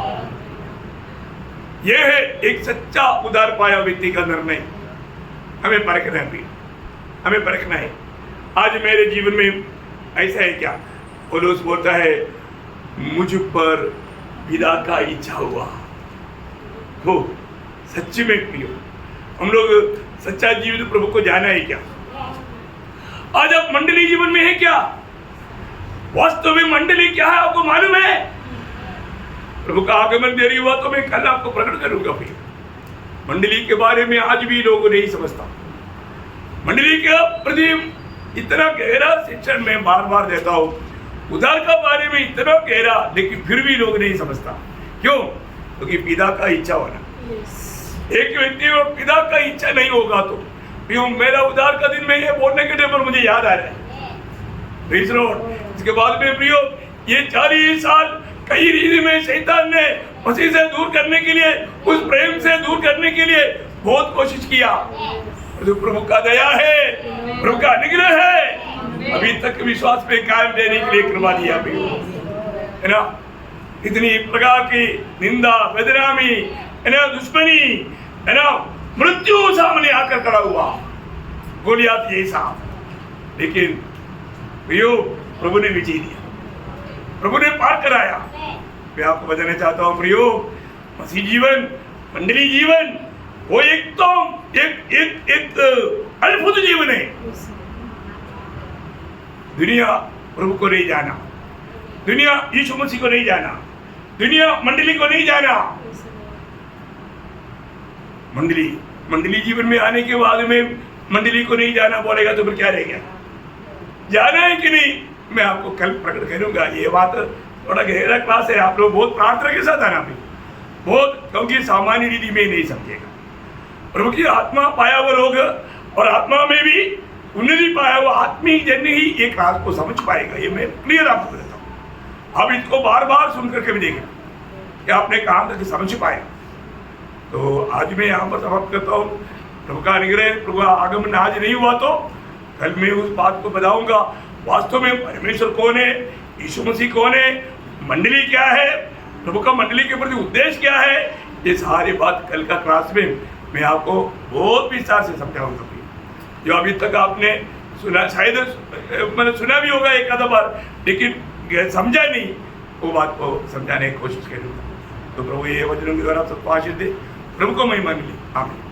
यह है एक सच्चा उधार पाया व्यक्ति का निर्णय। हमें परखना है, हमें परखना है। आज मेरे जीवन में ऐसा है क्या? पौलुस बोलता है मुझ पर पिता का इच्छा हुआ। हो सच्ची में प्रियो, हम लोग सच्चा जीवन प्रभु को जाना है क्या? आज आप मंडली जीवन में है क्या? वास्तव में मंडली क्या है आपको मालूम है? प्रभु का आगमन देरी हुआ तो मैं कल आपको प्रकट करूंगा। फिर मंडली के बारे में आज भी लोग नहीं समझता। मंडली के प्रति इतना गहरा शिक्षण मैं बार बार देता हूं, उधार का बारे में इतना गहरा, लेकिन फिर भी लोग नहीं समझता। क्यों? क्योंकि पिता का इच्छा होना। एक व्यक्ति को पिता का इच्छा नहीं होगा तो प्रियो, मेरा उधार का दिन में ये बोलने के टाइम पर मुझे याद आ रहा है। इसके बाद में प्रियो, ये 40 साल कई रीति में शैतान ने मसीह से दूर करने के लिए, उस प्रेम से दूर करने के लिए बहुत कोशिश किया। तो प्रभु का दया है, प्रभु का अनुग्रह है, अभी तक विश्वास पे कायम रहने के लिए कृपा दिया है ना। इतनी प्रकार की निंदा, बदनामी, है ना, दुश्मनी, है ना, मृत्यु सामने आकर खड़ा हुआ, गोलियात जैसा, लेकिन प्रियो प्रभु ने विजय दिया, प्रभु ने पार कराया। मैं आपको बताना चाहता हूँ प्रियो, मसीह जीवन, मंडली जीवन वो एकदम एक अद्भुत जीवन है। दुनिया प्रभु को नहीं जाना, दुनिया यीशु मसीह को नहीं जाना, दुनिया मंडली को नहीं जाना। मंडली जीवन में आने के बाद में मंडली को नहीं जाना बोलेगा तो फिर क्या रह गया? जाना है कि नहीं, मैं आपको कल प्रकट करूंगा। ये बात थोड़ा गहरा क्लास है, आप लोग बहुत प्रार्थना के साथ आना भी बहुत, क्योंकि सामान्य रीति में नहीं समझेगा। प्रभु की आत्मा पाया हुआ लोग और आत्मा में भी उन्नति पाया हुआ आत्मीय जन ही ये क्लास को समझ पाएगा। ये मैं क्लियर आपको बताता हूँ। अब इसको बार बार सुन करके भी देखें कि आपने काम करके समझ पाए। तो आज मैं यहाँ पर समाप्त करता हूँ। प्रभु का अनुग्रह, प्रभु का आगमन आज नहीं हुआ तो कल मैं उस बात को बताऊंगा वास्तव में परमेश्वर कौन है, यीशु मसीह कौन है, मंडली क्या है, प्रभु का मंडली के प्रति उद्देश्य क्या है। ये सारी बात कल का क्लास में मैं आपको बहुत विस्तार से समझाऊंगा। जो अभी तक आपने सुना, शायद मैंने सुना भी होगा एक आधा बार, लेकिन समझा नहीं, वो बात को समझाने की कोशिश करूंगा। तो प्रभु ये वचनों के द्वारा सबको आशीष दे, प्रभु को महिमा मिले। आमीन।